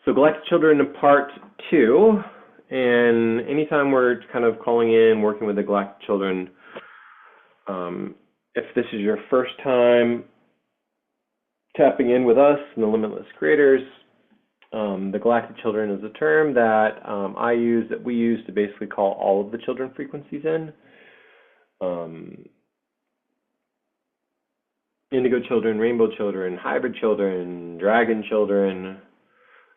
So Galactic Children Part 2, and anytime we're kind of calling in, working with the Galactic Children, if this is your first time tapping in with us and the Limitless Creators, the Galactic Children is a term that that we use to basically call all of the children frequencies in. Indigo children, rainbow children, hybrid children, dragon children.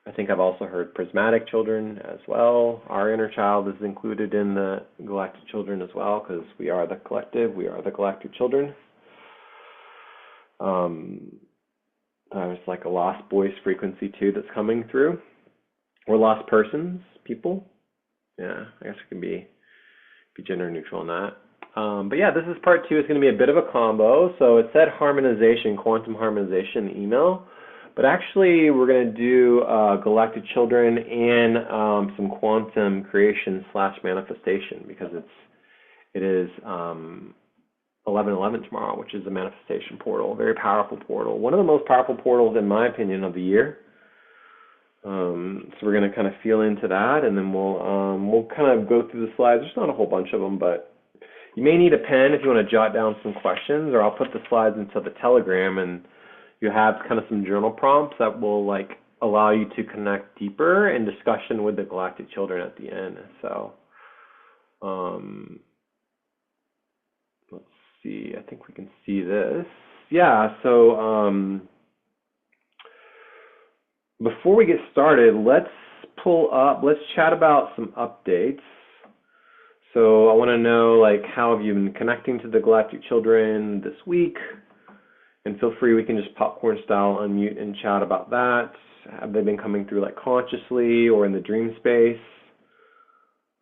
I think I've also heard prismatic children as well. Our inner child is included in the Galactic Children as well, because we are the collective, we are the Galactic Children. There's like a lost voice frequency too that's coming through. Or lost persons, people. Yeah, I guess we can be gender neutral on that. But yeah, this is part 2. It's going to be a bit of a combo. So it said harmonization, quantum harmonization in the email. But actually, we're going to do Galactic Children and some quantum creation / manifestation, because it is 11/11 tomorrow, which is a manifestation portal, a very powerful portal, one of the most powerful portals in my opinion of the year. So we're going to kind of feel into that, and then we'll kind of go through the slides. There's not a whole bunch of them, but you may need a pen if you want to jot down some questions, or I'll put the slides into the Telegram, and you have kind of some journal prompts that will like allow you to connect deeper in discussion with the Galactic Children at the end. So let's see, I think we can see this. Yeah, so before we get started, let's chat about some updates. So I want to know, like, how have you been connecting to the Galactic Children this week? And feel free, we can just popcorn style unmute and chat about that. Have they been coming through like consciously or in the dream space?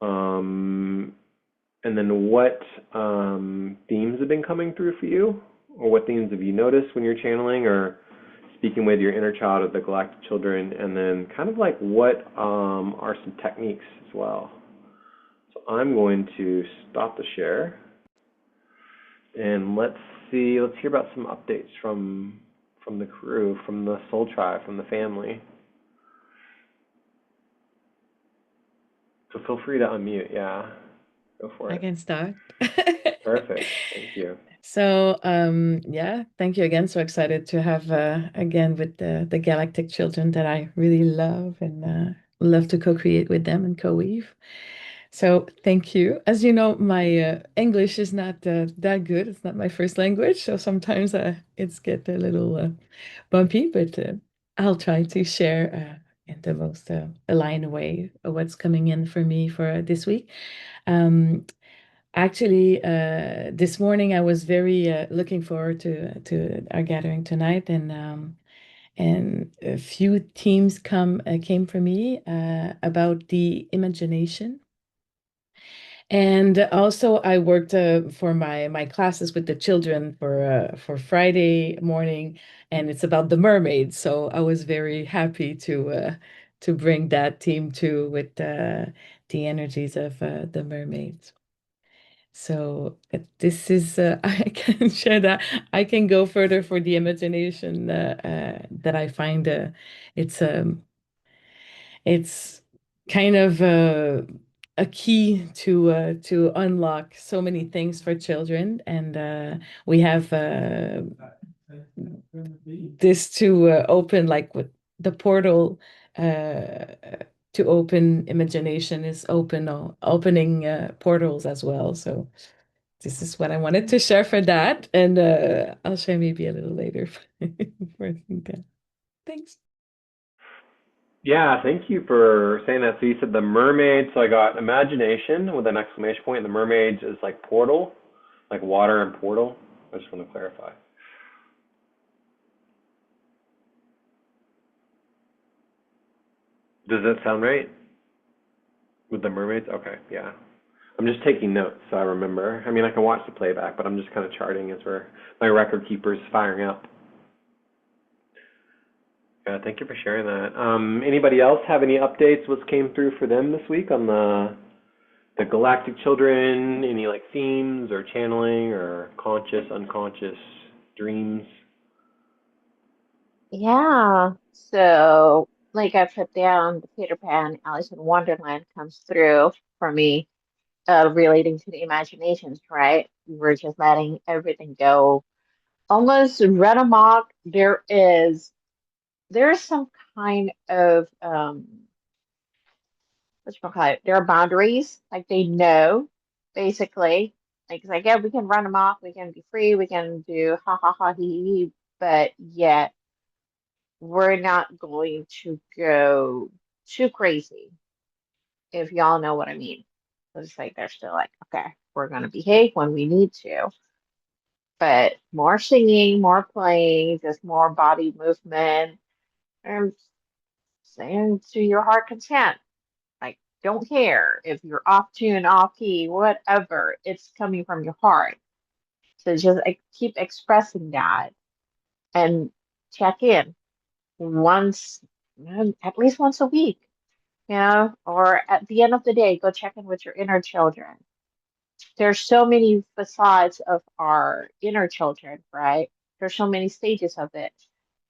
And then what themes have been coming through for you? Or what themes have you noticed when you're channeling or speaking with your inner child of the Galactic Children? And then kind of like what are some techniques as well? So I'm going to stop the share. And let's hear about some updates from the crew, from the soul tribe, from the family. So feel free to unmute. Yeah, go for it. I can start. Perfect. Thank you. So, yeah, thank you again. So excited to have again with the Galactic Children that I really love and love to co-create with them and co-weave. So thank you. As you know, my English is not that good. It's not my first language, so sometimes it's get a little bumpy, but I'll try to share in the most aligned way what's coming in for me for this week. Actually, this morning I was very looking forward to our gathering tonight, and a few themes came for me about the imagination. And also, I worked for my classes with the children for Friday morning, and it's about the mermaids. So I was very happy to bring that theme too with the energies of the mermaids. So this is I can share that. I can go further for the imagination that I find it's it's kind of a key to unlock so many things for children, and we have this to open like with the portal uh, to open imagination is opening portals as well. So this is what I wanted to share for that, and I'll share maybe a little later for that. Thanks. Yeah, thank you for saying that. So you said the mermaids. So I got imagination with an exclamation point. And the mermaids is like portal, like water and portal. I just want to clarify. Does that sound right? With the mermaids? Okay, yeah. I'm just taking notes so I remember. I mean, I can watch the playback, but I'm just kind of charting as my record keeper's firing up. Yeah, thank you for sharing that. Anybody else have any updates? What came through for them this week on the Galactic Children? Any like themes or channeling or conscious, unconscious dreams? Yeah. So like I put down the Peter Pan, Alice in Wonderland comes through for me, relating to the imaginations, right? We're just letting everything go. Almost run amok. There's some kind of what's call it? There are boundaries, like they know, basically. Like it's like, yeah, we can run them off, we can be free, we can do ha ha ha he he, but yet we're not going to go too crazy, if y'all know what I mean. It's like they're still like, okay, we're gonna behave when we need to, but more singing, more playing, just more body movement, and saying to your heart content. Like, don't care if you're off tune, off key, whatever. It's coming from your heart. So just like, keep expressing that and check in once, at least once a week, or at the end of the day, go check in with your inner children. There's so many facades of our inner children, right? There's so many stages of it.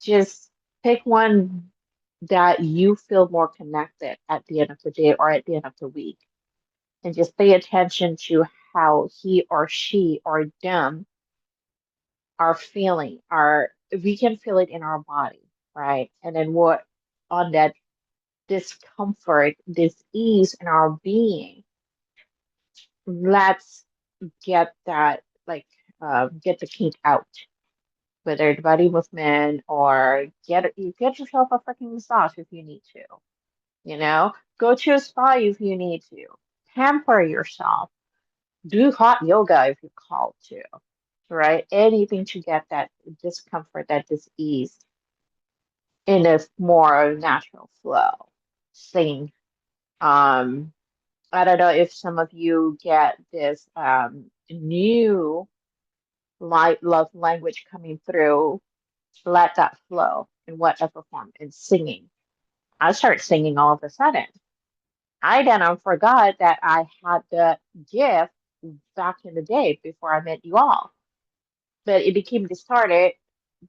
Just pick one that you feel more connected at the end of the day or at the end of the week, and just pay attention to how he or she or them are feeling. Are We can feel it in our body, right? And then what on that discomfort, this ease in our being, let's get that like get the kink out, whether it's body movement or get yourself a freaking massage if you need to, go to a spa if you need to, pamper yourself, do hot yoga if you're called to, right? Anything to get that discomfort, that dis-ease in a more natural flow. Sing. Um, I don't know if some of you get this new light love language coming through. Let that flow in whatever form. And singing. I start singing all of a sudden. I then forgot that I had the gift back in the day before I met you all. But it became distorted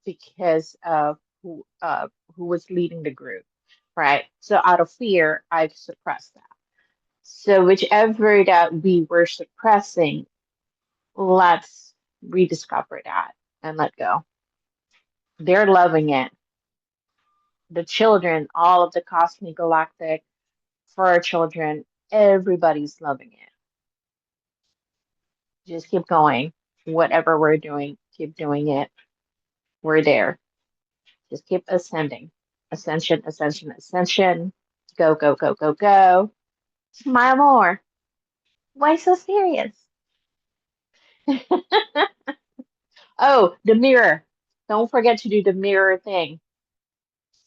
because of who was leading the group, right? So out of fear, I suppressed that. So whichever that we were suppressing, let's rediscover that and let go. They're loving it. The children, all of the cosmic galactic, for our children, everybody's loving it. Just keep going. Whatever we're doing, keep doing it. We're there. Just keep ascending. Ascension, ascension, ascension. Go, go, go, go, go. Smile more. Why so serious? Oh, the mirror. Don't forget to do the mirror thing.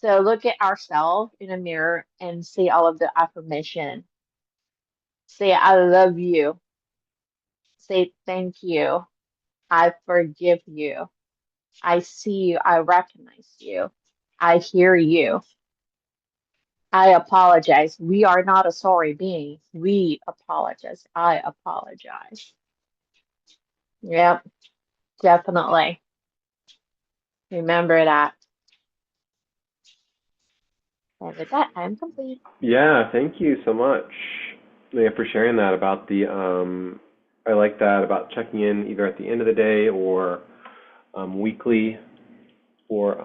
So look at ourselves in a mirror and say all of the affirmation. Say, I love you. Say, thank you. I forgive you. I see you. I recognize you. I hear you. I apologize. We are not a sorry being. We apologize. I apologize. Yep, definitely. Remember that. And with that, I'm complete. Yeah, thank you so much, Leah, for sharing that about the I like that about checking in either at the end of the day or weekly, or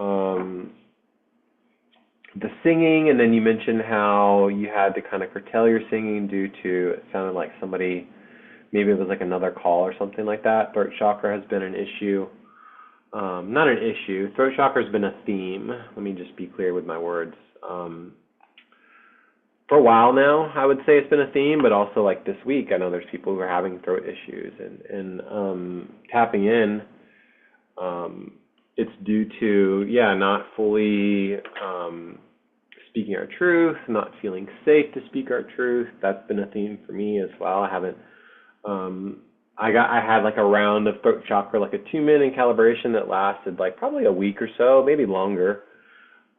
the singing, and then you mentioned how you had to kind of curtail your singing due to, it sounded like somebody, maybe it was like another call or something like that. Throat chakra has been an issue. Not an issue. Throat chakra has been a theme. Let me just be clear with my words. For a while now, I would say it's been a theme, but also like this week, I know there's people who are having throat issues, and tapping in. It's due to, yeah, not fully speaking our truth, not feeling safe to speak our truth. That's been a theme for me as well. I haven't. I had like a round of throat chakra, like a 2-minute calibration that lasted like probably a week or so, maybe longer.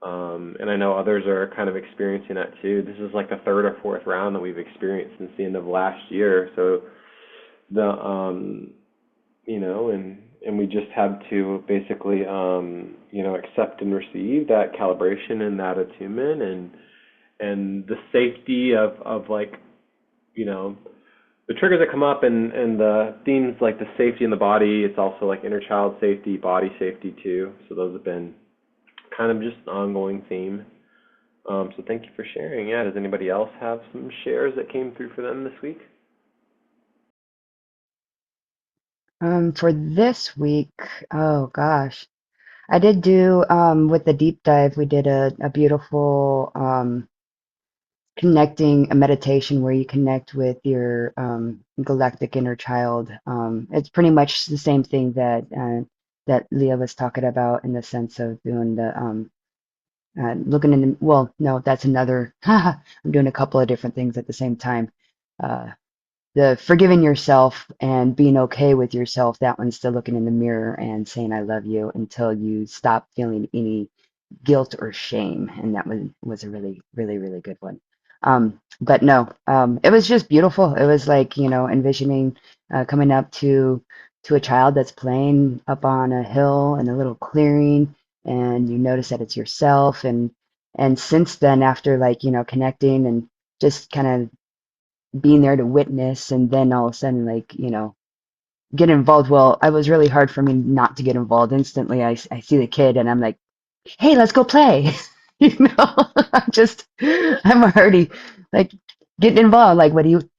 And I know others are kind of experiencing that too. This is like the third or fourth round that we've experienced since the end of last year. So the and and we just have to basically, accept and receive that calibration and that attunement, and the safety of like, the triggers that come up, and the themes like the safety in the body. It's also like inner child safety, body safety too. So those have been kind of just an ongoing theme. So thank you for sharing. Yeah, does anybody else have some shares that came through for them this week? For this week, oh gosh, I did do with the deep dive, we did a beautiful connecting a meditation where you connect with your galactic inner child. It's pretty much the same thing that Leah was talking about in the sense of doing the looking in the, well, no, that's another. I'm doing a couple of different things at the same time. Uh, the forgiving yourself and being okay with yourself, that one's still looking in the mirror and saying I love you until you stop feeling any guilt or shame, and that was a really really really good one. But no, it was just beautiful. It was like, envisioning coming up to a child that's playing up on a hill in a little clearing, and you notice that it's yourself. And since then, after like, connecting and just kind of being there to witness, and then all of a sudden, like, get involved. Well, it was really hard for me not to get involved instantly. I see the kid and I'm like, hey, let's go play. I'm already like getting involved. Like, what do you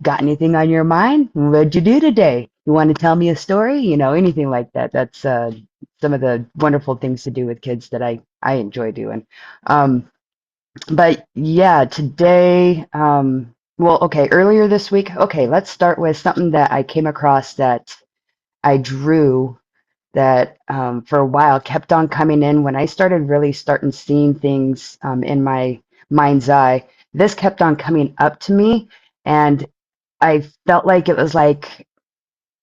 got anything on your mind? What'd you do today? You want to tell me a story? Anything like that. That's some of the wonderful things to do with kids that I enjoy doing. But yeah, today, well, okay, earlier this week, okay, let's start with something that I came across that I drew that for a while kept on coming in when I started really starting seeing things in my mind's eye. This kept on coming up to me, and I felt like it was like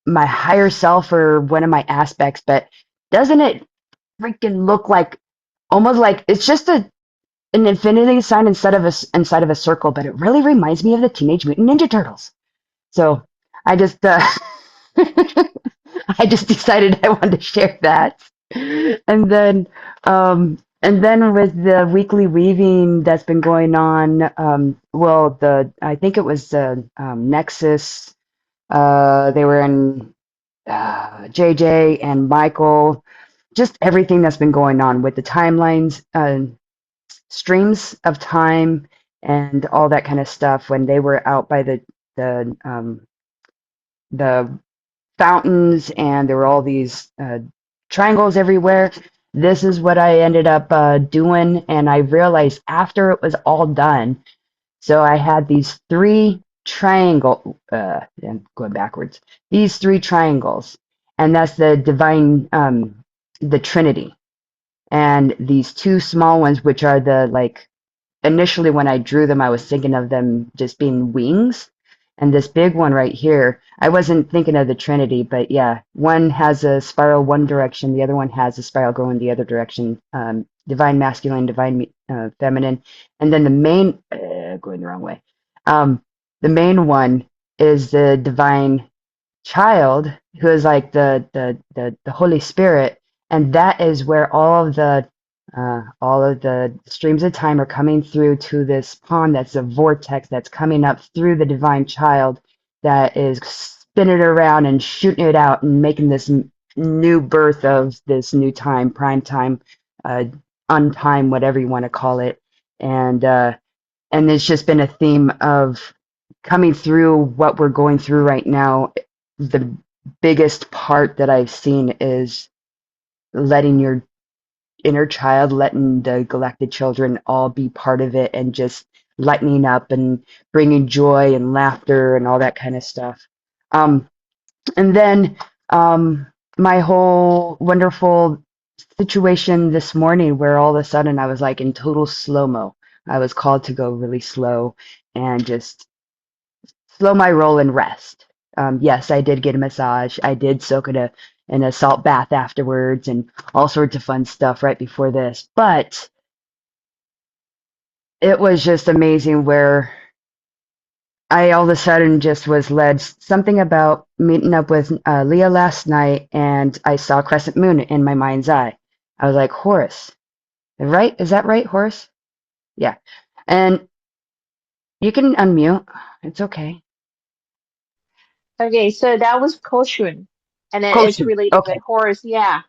my higher self or one of my aspects. But doesn't it freaking look like almost like it's just an infinity sign inside of a circle? But it really reminds me of the Teenage Mutant Ninja Turtles. So I just I just decided I wanted to share that. And then with the weekly weaving that's been going on, well, I think it was the Nexus. They were in JJ and Michael. Just everything that's been going on with the timelines, streams of time, and all that kind of stuff. When they were out by the fountains, and there were all these triangles everywhere. This is what I ended up doing, and I realized after it was all done. So I had these three I'm going backwards. These three triangles, and that's the divine, the Trinity, and these two small ones, which are the like initially when I drew them, I was thinking of them just being wings. And this big one right here, I wasn't thinking of the Trinity, but yeah, one has a spiral one direction, the other one has a spiral going the other direction. Divine masculine, divine feminine, and then the main going the wrong way. The main one is the divine child, who is like the Holy Spirit, and that is where all of the streams of time are coming through to this pond that's a vortex that's coming up through the divine child that is spinning it around and shooting it out and making this new birth of this new time, prime time, untime, whatever you want to call it. And it's just been a theme of coming through what we're going through right now. The biggest part that I've seen is letting your inner child, letting the galactic children all be part of it, and just lightening up and bringing joy and laughter and all that kind of stuff. And then my whole wonderful situation this morning where all of a sudden I was like in total slow-mo. I was called to go really slow and just slow my roll and rest. Yes, I did get a massage. I did soak in a salt bath afterwards and all sorts of fun stuff right before this. But it was just amazing where I all of a sudden just was led something about meeting up with Leah last night, and I saw crescent moon in my mind's eye. I was like, Horus, right? Is that right, Horus? Yeah. And you can unmute. It's okay. Okay, so that was Koshun, and then it's Koshu. related with Okay. Horus. Yeah,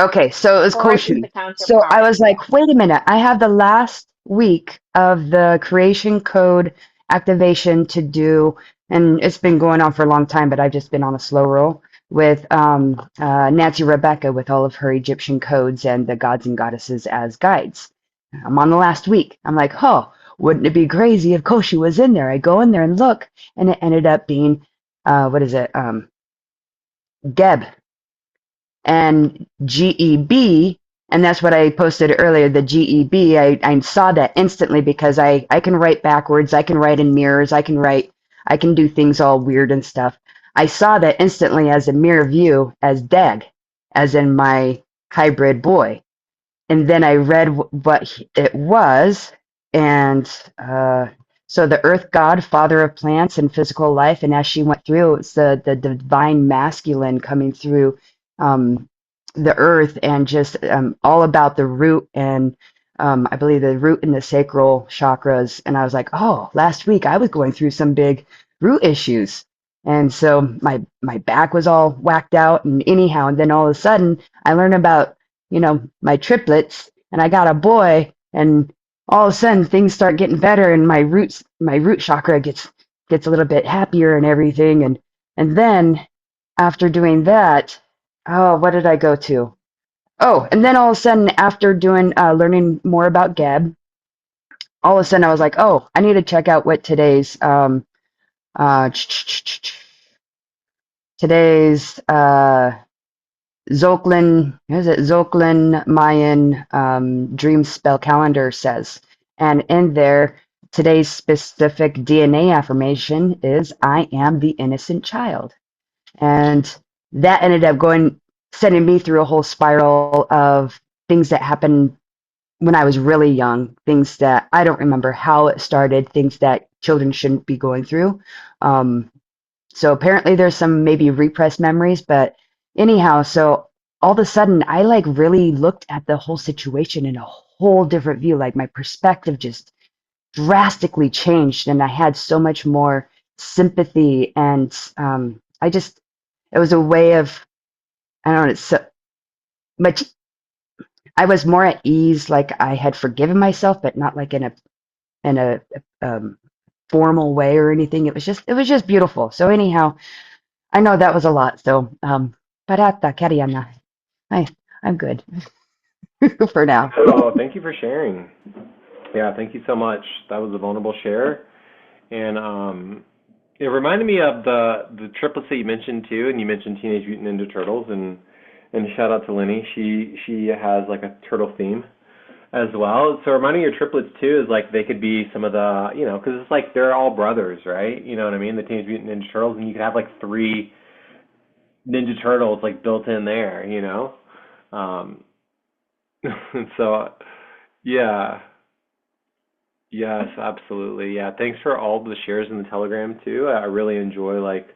Okay. So it was Horus is Koshu. the So I counterpart. was Yeah. like, wait a minute. I have the last week of the creation code activation to do, and it's been going on for a long time, but I've just been on a slow roll with Nancy Rebecca with all of her Egyptian codes and the gods and goddesses as guides. I'm on the last week. I'm like, oh, wouldn't it be crazy if Koshu was in there? I go in there and look, and it ended up being, what is it? Geb and GEB. And that's what I posted earlier, the GEB. I saw that instantly because I can write backwards. I can write in mirrors. I can do things all weird and stuff. I saw that instantly as a mirror view as Dag, as in my hybrid boy. And then I read what it was, and so the earth god, father of plants and physical life, and as she went through, it's the divine masculine coming through um, the earth, and just all about the root and I believe the root and the sacral chakras. And I was like, oh, last week I was going through some big root issues, and so my back was all whacked out, and anyhow, and then all of a sudden I learned about my triplets, and I got a boy, and all of a sudden things start getting better, and my root chakra gets a little bit happier and everything, and then after doing that, oh, what did I go to? Oh, and then all of a sudden after doing learning more about Gab, all of a sudden I was like, oh, I need to check out what uh today's Zolklin, is it Zolklin Mayan dream spell calendar says. And in there, today's specific DNA affirmation is I am the innocent child. And that ended up sending me through a whole spiral of things that happened when I was really young, things that I don't remember how it started, things that children shouldn't be going through. Um, so apparently there's some maybe repressed memories, but anyhow, so all of a sudden I like really looked at the whole situation in a whole different view. Like my perspective just drastically changed, and I had so much more sympathy, and it was a way of, I don't know, it's so much, I was more at ease, like I had forgiven myself, but not like in a um, formal way or anything. It was just beautiful. So anyhow, I know that was a lot, so parata Kariana. I I'm good for now. Oh, thank you for sharing. Yeah, thank you so much. That was a vulnerable share, and it reminded me of the triplets that you mentioned too, and you mentioned Teenage Mutant Ninja Turtles, and shout out to Lenny. She has like a turtle theme as well. So reminding your triplets too is like they could be some of the, because it's like they're all brothers, right? You know what I mean? The Teenage Mutant Ninja Turtles, and you could have like three Ninja Turtles like built in there, Um, so yeah, yes, absolutely, yeah. Thanks for all the shares in the Telegram too. I really enjoy like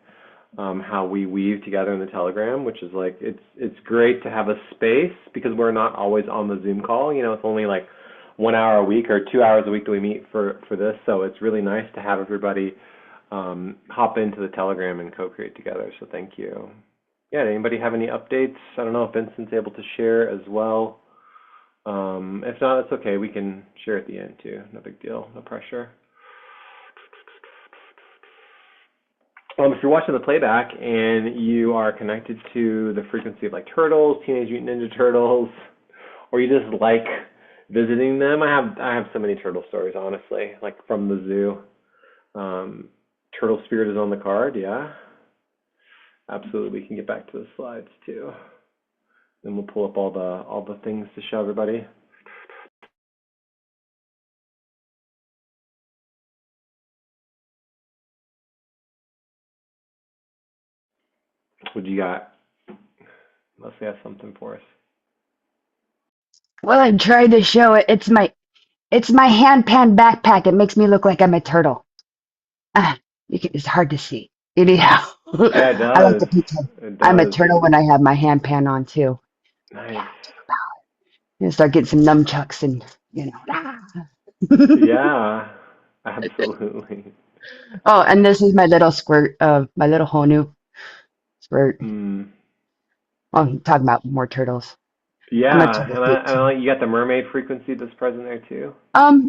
how we weave together in the Telegram, which is like it's great to have a space because we're not always on the Zoom call. It's only like 1 hour a week or 2 hours a week that we meet for this. So it's really nice to have everybody hop into the Telegram and co-create together. So thank you. Yeah, anybody have any updates? I don't know if Vincent's able to share as well. If not, it's okay. We can share at the end too. No big deal. No pressure. If you're watching the playback and you are connected to the frequency of like turtles, Teenage Mutant Ninja Turtles, or you just like visiting them, I have so many turtle stories, honestly, like from the zoo. Turtle Spirit is on the card, yeah. Absolutely, we can get back to the slides too. Then we'll pull up all the things to show everybody. What do you got? Leslie has something for us. Well, I tried to show it. It's my hand pan backpack. It makes me look like I'm a turtle. Ah, It's hard to see. Anyhow, Yeah, it I like does. to pretend It I'm a does. turtle when I have my hand pan on too. Nice. And start getting some nunchucks and ah. Yeah, absolutely. Oh, and this is my little squirt, my little Honu squirt. Mm. Oh, I'm talking about more turtles. I'm a Yeah, turtle and freak too. like you got the mermaid frequency that's present there too.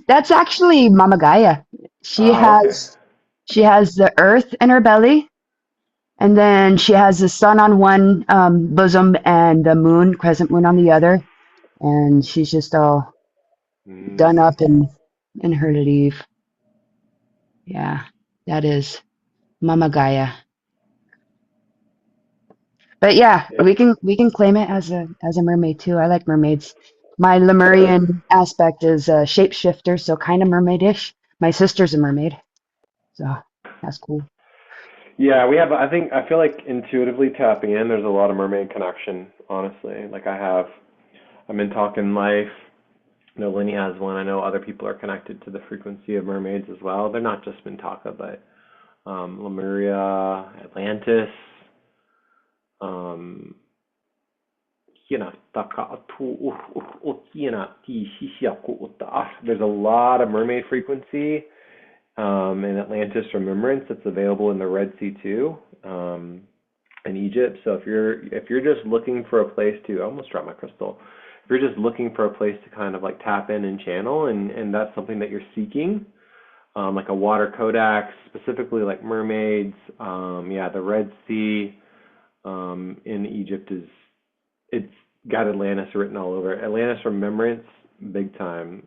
That's actually Mama Gaia. She Oh, okay. has she has the earth in her belly, and then she has the sun on one bosom and the moon, crescent moon on the other, and she's just all done Mm. up in her leaf. Yeah, that is Mama Gaia. But yeah, Yeah. we can claim it as a mermaid too. I like mermaids. My Lemurian aspect is a shapeshifter, so kind of mermaidish. My sister's a mermaid, so that's cool. Yeah, we have. I feel like intuitively tapping in. There's a lot of mermaid connection. Honestly, like I'm in Talking Life. I know Lenny has one. I know other people are connected to the frequency of mermaids as well. They're not just Mintaka, but Lemuria, Atlantis, um, there's a lot of mermaid frequency in Atlantis Remembrance that's available in the Red Sea too, in Egypt. So if you're just looking for a place to, I almost dropped my crystal. If you're just looking for a place to kind of like tap in and channel, and that's something that you're seeking, like a water codex, specifically like mermaids, yeah, the Red Sea in Egypt it's got Atlantis written all over it. Atlantis Remembrance, big time.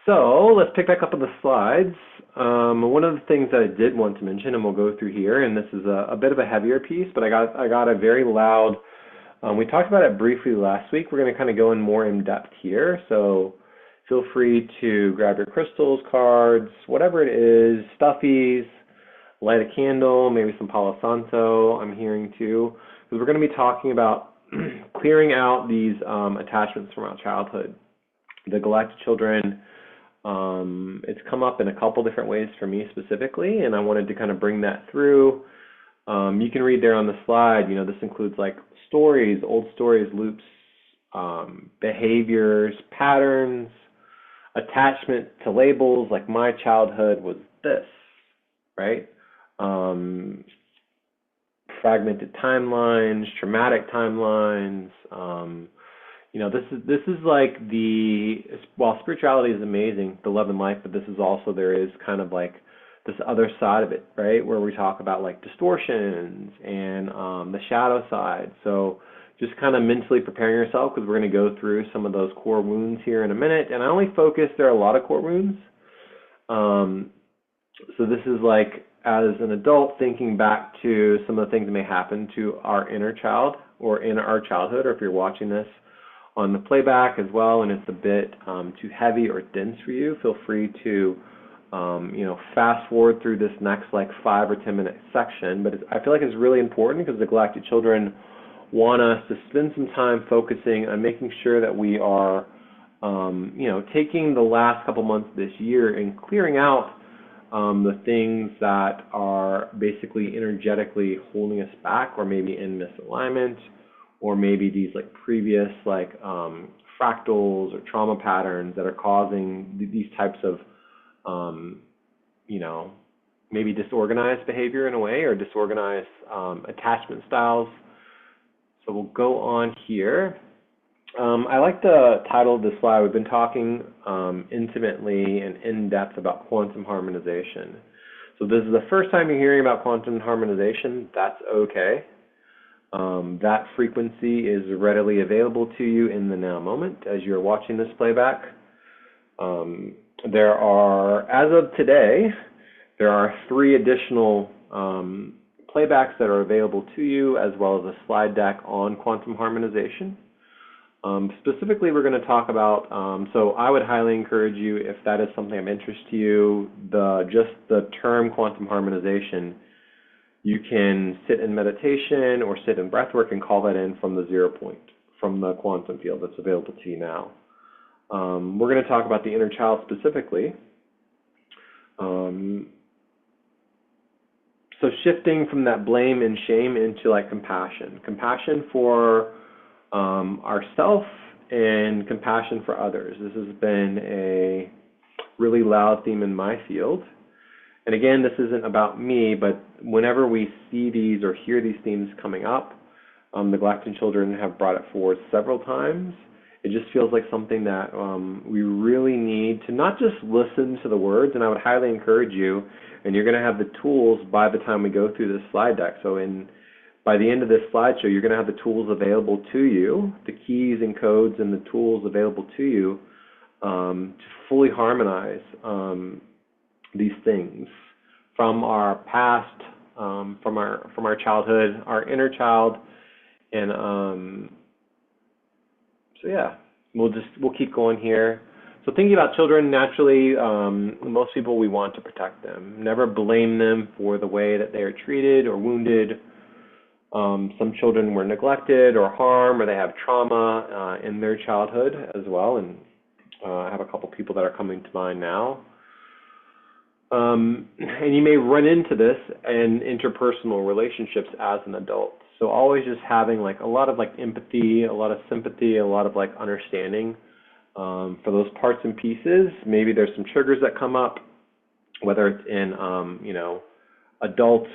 So let's pick back up on the slides. One of the things that I did want to mention, and we'll go through here, and this is a bit of a heavier piece, but I got a very loud. We talked about it briefly last week. We're going to kind of go in more in depth here. So feel free to grab your crystals, cards, whatever it is, stuffies, light a candle, maybe some Palo Santo. I'm hearing too, because we're going to be talking about clearing out these attachments from our childhood. The Galactic Children. It's come up in a couple different ways for me specifically, and I wanted to kind of bring that through. You can read there on the slide, this includes like stories, old stories, loops, behaviors, patterns, attachment to labels, like my childhood was this, right? Fragmented timelines, traumatic timelines, this is like while spirituality is amazing, the love and life, but this is also, there is kind of like this other side of it, right? Where we talk about like distortions and the shadow side. So just kind of mentally preparing yourself, because we're going to go through some of those core wounds here in a minute. And I only focus, there are a lot of core wounds. So this is like, as an adult, thinking back to some of the things that may happen to our inner child or in our childhood, or if you're watching this on the playback as well, and it's a bit too heavy or dense for you, feel free to fast forward through this next like 5 or 10 minute section. But I feel like it's really important, because the Galactic Children want us to spend some time focusing on making sure that we are taking the last couple months of this year and clearing out the things that are basically energetically holding us back, or maybe in misalignment, or maybe these like previous like fractals or trauma patterns that are causing these types of maybe disorganized behavior in a way, or disorganized attachment styles. So we'll go on here. I like the title of this slide. We've been talking intimately and in depth about quantum harmonization. So this is the first time you're hearing about quantum harmonization. That's okay. That frequency is readily available to you in the now moment as you're watching this playback. There are, as of today, there are 3 additional playbacks that are available to you, as well as a slide deck on quantum harmonization. Specifically, we're going to talk about, so I would highly encourage you, if that is something of interest to you, just the term quantum harmonization, you can sit in meditation or sit in breathwork and call that in from the 0 point, from the quantum field that's available to you now. We're going to talk about the inner child specifically. So shifting from that blame and shame into like compassion for ourself and compassion for others. This has been a really loud theme in my field. And again, this isn't about me, but whenever we see these or hear these themes coming up, the Galactic Children have brought it forward several times. It just feels like something that we really need to not just listen to the words, and I would highly encourage you, and you're going to have the tools by the time we go through this slide deck. So by the end of this slideshow, you're going to have the tools available to you, the keys and codes and the tools available to you to fully harmonize these things from our past, from our childhood, our inner child, and so yeah, we'll keep going here. So thinking about children, naturally, most people, we want to protect them. Never blame them for the way that they are treated or wounded. Some children were neglected or harmed, or they have trauma in their childhood as well. And I have a couple people that are coming to mind now. And you may run into this in interpersonal relationships as an adult. So always just having like a lot of like empathy, a lot of sympathy, a lot of like understanding for those parts and pieces. Maybe there's some triggers that come up, whether it's in adult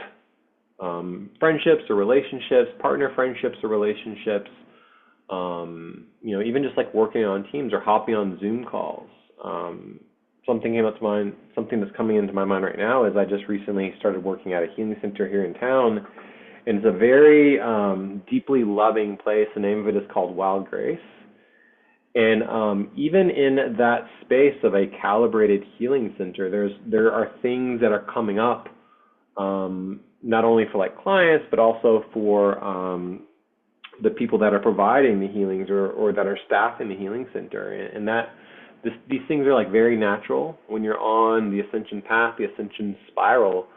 friendships or relationships, partner friendships or relationships. Even just like working on teams or hopping on Zoom calls. Something came up to mind. Something that's coming into my mind right now is I just recently started working at a healing center here in town. And it's a very deeply loving place. The name of it is called Wild Grace. And even in that space of a calibrated healing center, there are things that are coming up, not only for like clients, but also for the people that are providing the healings or that are staffing the healing center. And these things are like very natural when you're on the ascension path, the ascension spiral.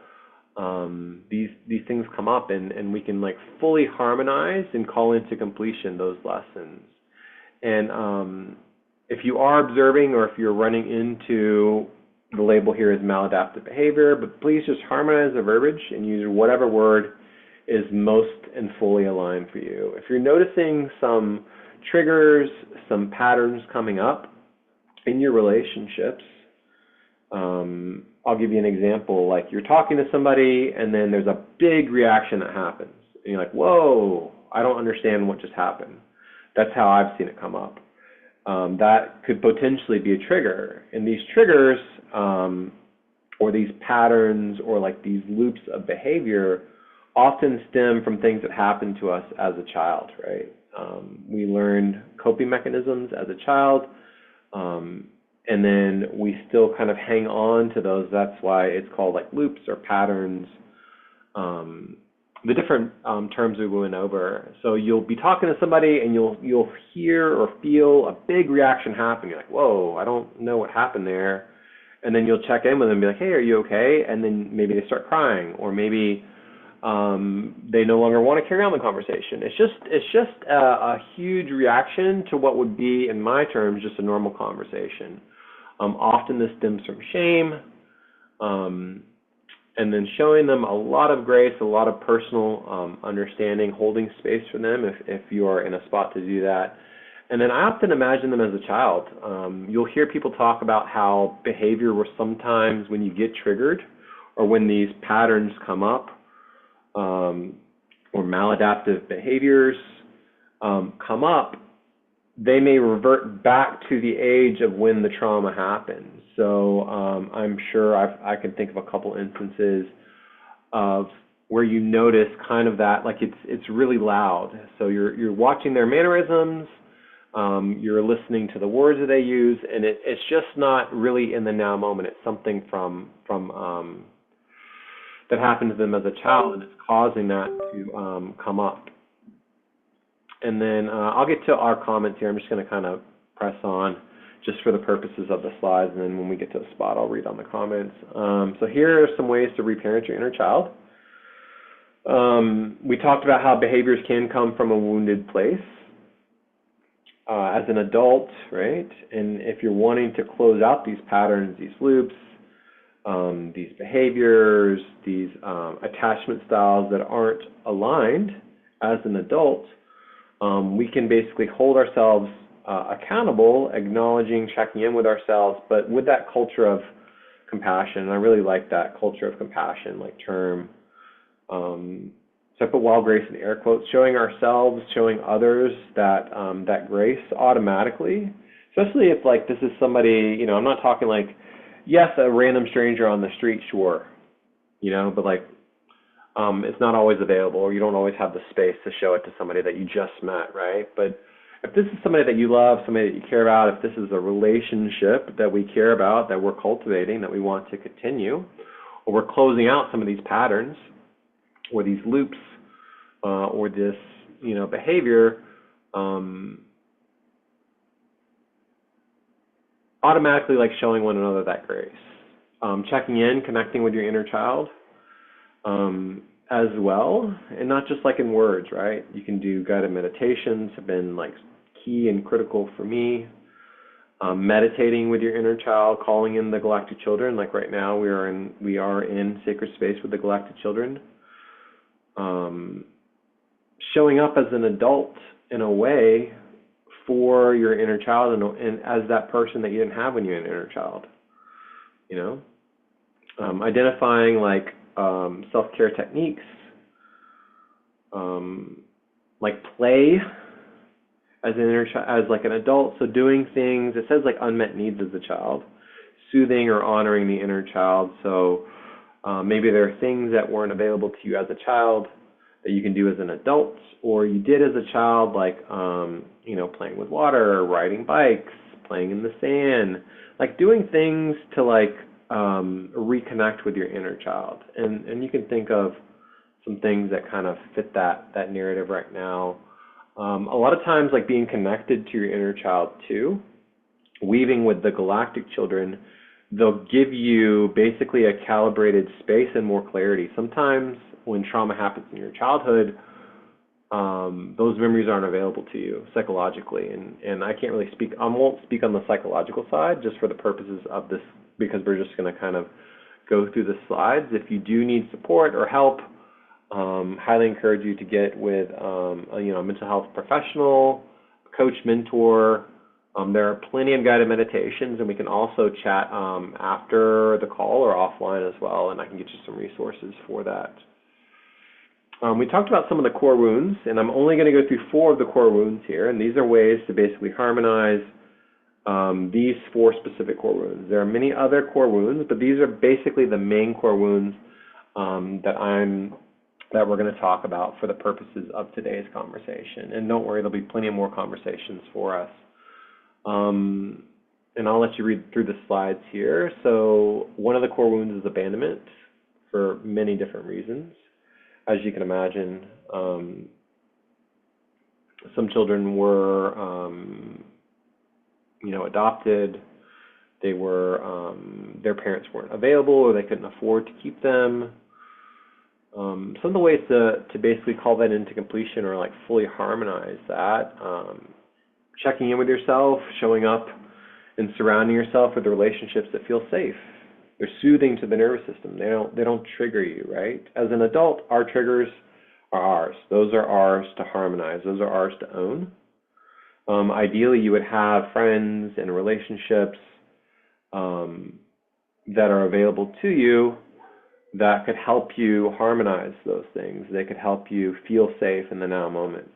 These things come up, and we can like fully harmonize and call into completion those lessons. And if you are observing, or if you're running into, the label here is maladaptive behavior, but please just harmonize the verbiage and use whatever word is most and fully aligned for you. If you're noticing some triggers, some patterns coming up in your relationships, I'll give you an example. Like you're talking to somebody and then there's a big reaction that happens. And you're like, whoa, I don't understand what just happened. That's how I've seen it come up. That could potentially be a trigger. And these triggers or these patterns or like these loops of behavior often stem from things that happened to us as a child, right? We learned coping mechanisms as a child. And then we still kind of hang on to those. That's why it's called like loops or patterns. The different terms we went over. So you'll be talking to somebody and you'll hear or feel a big reaction happen. You're like, whoa, I don't know what happened there. And then you'll check in with them and be like, hey, are you okay? And then maybe they start crying, or maybe they no longer want to carry on the conversation. It's just a huge reaction to what would be, in my terms, just a normal conversation. Often this stems from shame, and then showing them a lot of grace, a lot of personal understanding, holding space for them if you are in a spot to do that. And then I often imagine them as a child. You'll hear people talk about how behavior was sometimes when you get triggered or when these patterns come up, or maladaptive behaviors come up, they may revert back to the age of when the trauma happened. So I'm sure I can think of a couple instances of where you notice kind of that, like it's really loud. So you're watching their mannerisms, you're listening to the words that they use, and it's just not really in the now moment. It's something from that happened to them as a child, and it's causing that to come up. And then I'll get to our comments here. I'm just going to kind of press on just for the purposes of the slides, and then when we get to a spot, I'll read on the comments. So here are some ways to reparent your inner child. We talked about how behaviors can come from a wounded place as an adult, right? And if you're wanting to close out these patterns, these loops, these behaviors, these attachment styles that aren't aligned as an adult, we can basically hold ourselves accountable, acknowledging, checking in with ourselves, but with that culture of compassion. And I really like that culture of compassion, like term. So I put wild grace in air quotes, showing ourselves, showing others that that grace automatically, especially if like this is somebody, you know, I'm not talking like, yes, a random stranger on the street, sure, you know, but like it's not always available, or you don't always have the space to show it to somebody that you just met, right? But if this is somebody that you love, somebody that you care about, if this is a relationship that we care about, that we're cultivating, that we want to continue, or we're closing out some of these patterns or these loops or this, you know, behavior, automatically like showing one another that grace, checking in, connecting with your inner child as well, and not just like in words, right? You can do guided meditations, have been like key and critical for me. Meditating with your inner child, calling in the Galactic Children. Like right now, we are in sacred space with the Galactic Children. Showing up as an adult in a way for your inner child, and as that person that you didn't have when you were an inner child. You know, identifying like self-care techniques, like play as an as like an adult. So doing things, it says like unmet needs as a child, soothing or honoring the inner child. So maybe there are things that weren't available to you as a child that you can do as an adult, or you did as a child, like you know, playing with water, riding bikes, playing in the sand, like doing things to like reconnect with your inner child. And you can think of some things that kind of fit that narrative right now. A lot of times, like being connected to your inner child too, weaving with the Galactic Children, they'll give you basically a calibrated space and more clarity. Sometimes when trauma happens in your childhood, those memories aren't available to you psychologically, and I can't really speak, I won't speak on the psychological side just for the purposes of this, because we're just going to kind of go through the slides. If you do need support or help, highly encourage you to get with a mental health professional, coach, mentor. There are plenty of guided meditations, and we can also chat after the call or offline as well, and I can get you some resources for that. We talked about some of the core wounds, and I'm only going to go through 4 of the core wounds here, and these are ways to basically harmonize these 4 specific core wounds. There are many other core wounds, but these are basically the main core wounds that we're going to talk about for the purposes of today's conversation. And don't worry, there'll be plenty of more conversations for us. And I'll let you read through the slides here. So one of the core wounds is abandonment for many different reasons. As you can imagine, some children were, adopted. They were, their parents weren't available, or they couldn't afford to keep them. Some of the ways to basically call that into completion, or like fully harmonize that, checking in with yourself, showing up and surrounding yourself with the relationships that feel safe. They're soothing to the nervous system. They don't trigger you, right? As an adult, our triggers are ours. Those are ours to harmonize. Those are ours to own. Ideally, you would have friends and relationships that are available to you that could help you harmonize those things. They could help you feel safe in the now moment.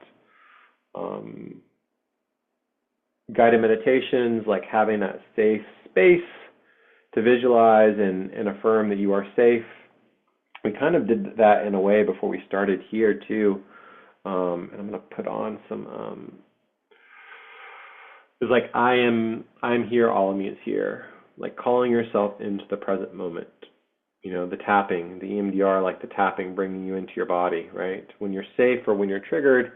Guided meditations, like having that safe space to visualize and affirm that you are safe. We kind of did that in a way before we started here too. And I'm going to put on some, it's like I'm here, all of me is here. Like calling yourself into the present moment. You know, the tapping, the EMDR, like the tapping, bringing you into your body, right? When you're safe or when you're triggered,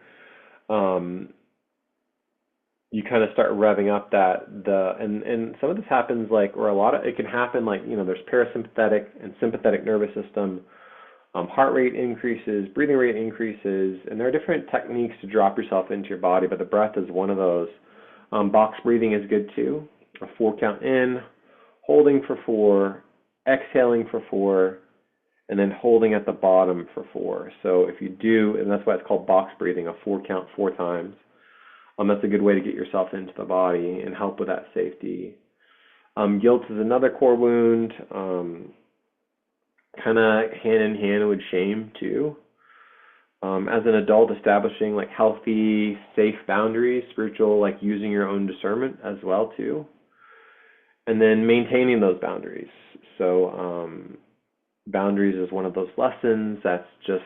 you kind of start revving up and some of this happens like, or a lot of it can happen like, there's parasympathetic and sympathetic nervous system, heart rate increases, breathing rate increases, and there are different techniques to drop yourself into your body, but the breath is one of those. Box breathing is good too. A 4 count in, holding for 4, exhaling for 4, and then holding at the bottom for 4. So if you do, and that's why it's called box breathing, a 4 count 4 times, that's a good way to get yourself into the body and help with that safety. Guilt is another core wound, kind of hand in hand with shame too. As an adult, establishing like healthy, safe boundaries, spiritual, like using your own discernment as well too. And then maintaining those boundaries. So boundaries is one of those lessons that's just,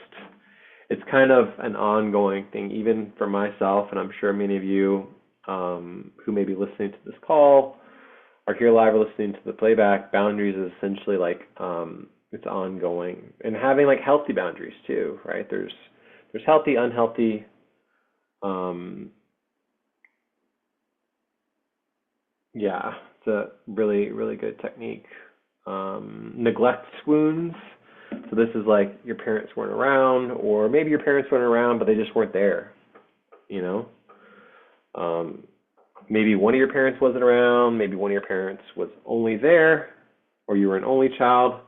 it's kind of an ongoing thing, even for myself, and I'm sure many of you who may be listening to this call are here live or listening to the playback. Boundaries is essentially like, it's ongoing. And having like healthy boundaries too, right? There's healthy, unhealthy. Yeah, it's a really, really good technique. Neglect wounds. So this is like your parents weren't around, or maybe your parents weren't around, but they just weren't there, you know? Maybe one of your parents wasn't around, maybe one of your parents was only there, or you were an only child,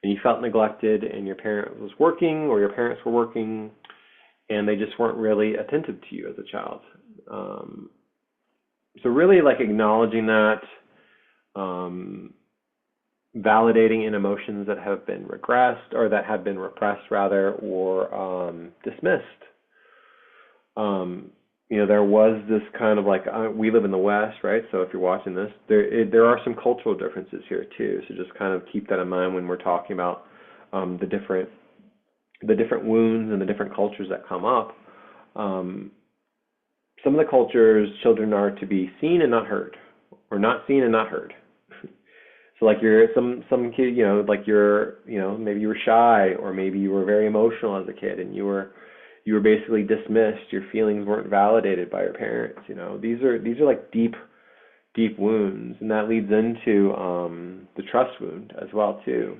and you felt neglected, and your parent was working, or your parents were working, and they just weren't really attentive to you as a child. So really like acknowledging that, validating in emotions that have been regressed, or that have been repressed rather, or dismissed. You know, there was this kind of like, we live in the West, right? So if you're watching this, there are some cultural differences here too. So just kind of keep that in mind when we're talking about the different wounds and the different cultures that come up. Some of the cultures, children are to be seen and not heard, or not seen and not heard. So like some kid, you know, like maybe you were shy, or maybe you were very emotional as a kid, and you were basically dismissed. Your feelings weren't validated by your parents. You know, these are like deep wounds, and that leads into the trust wound as well too.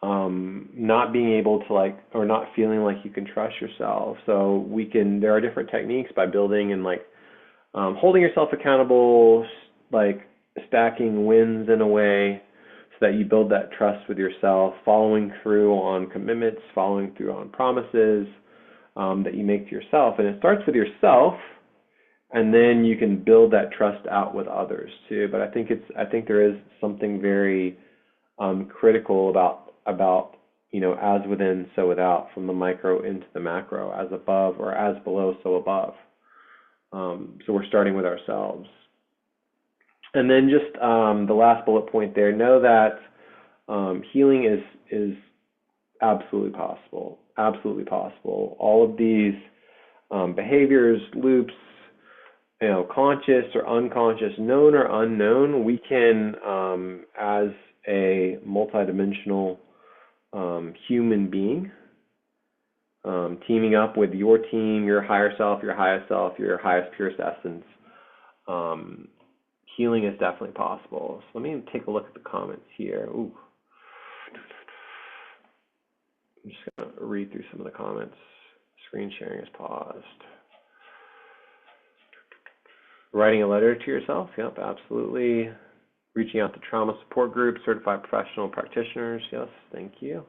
Not being able to like, or not feeling like you can trust yourself. So there are different techniques by building and like holding yourself accountable, like stacking wins in a way so that you build that trust with yourself, following through on commitments, following through on promises that you make to yourself. And it starts with yourself, and then you can build that trust out with others too. But I think there is something very critical about, you know, as within, so without, from the micro into the macro, as above, or as below, so above. So we're starting with ourselves. And then just the last bullet point there, know that healing is absolutely possible. Absolutely possible. All of these behaviors, loops, you know, conscious or unconscious, known or unknown, we can, as a multidimensional human being, teaming up with your team, your higher self, your highest self, your highest, purest essence, healing is definitely possible. So let me take a look at the comments here. Ooh. I'm just going to read through some of the comments. Screen sharing is paused. Writing a letter to yourself. Yep, absolutely. Reaching out to trauma support groups, certified professional practitioners. Yes, thank you.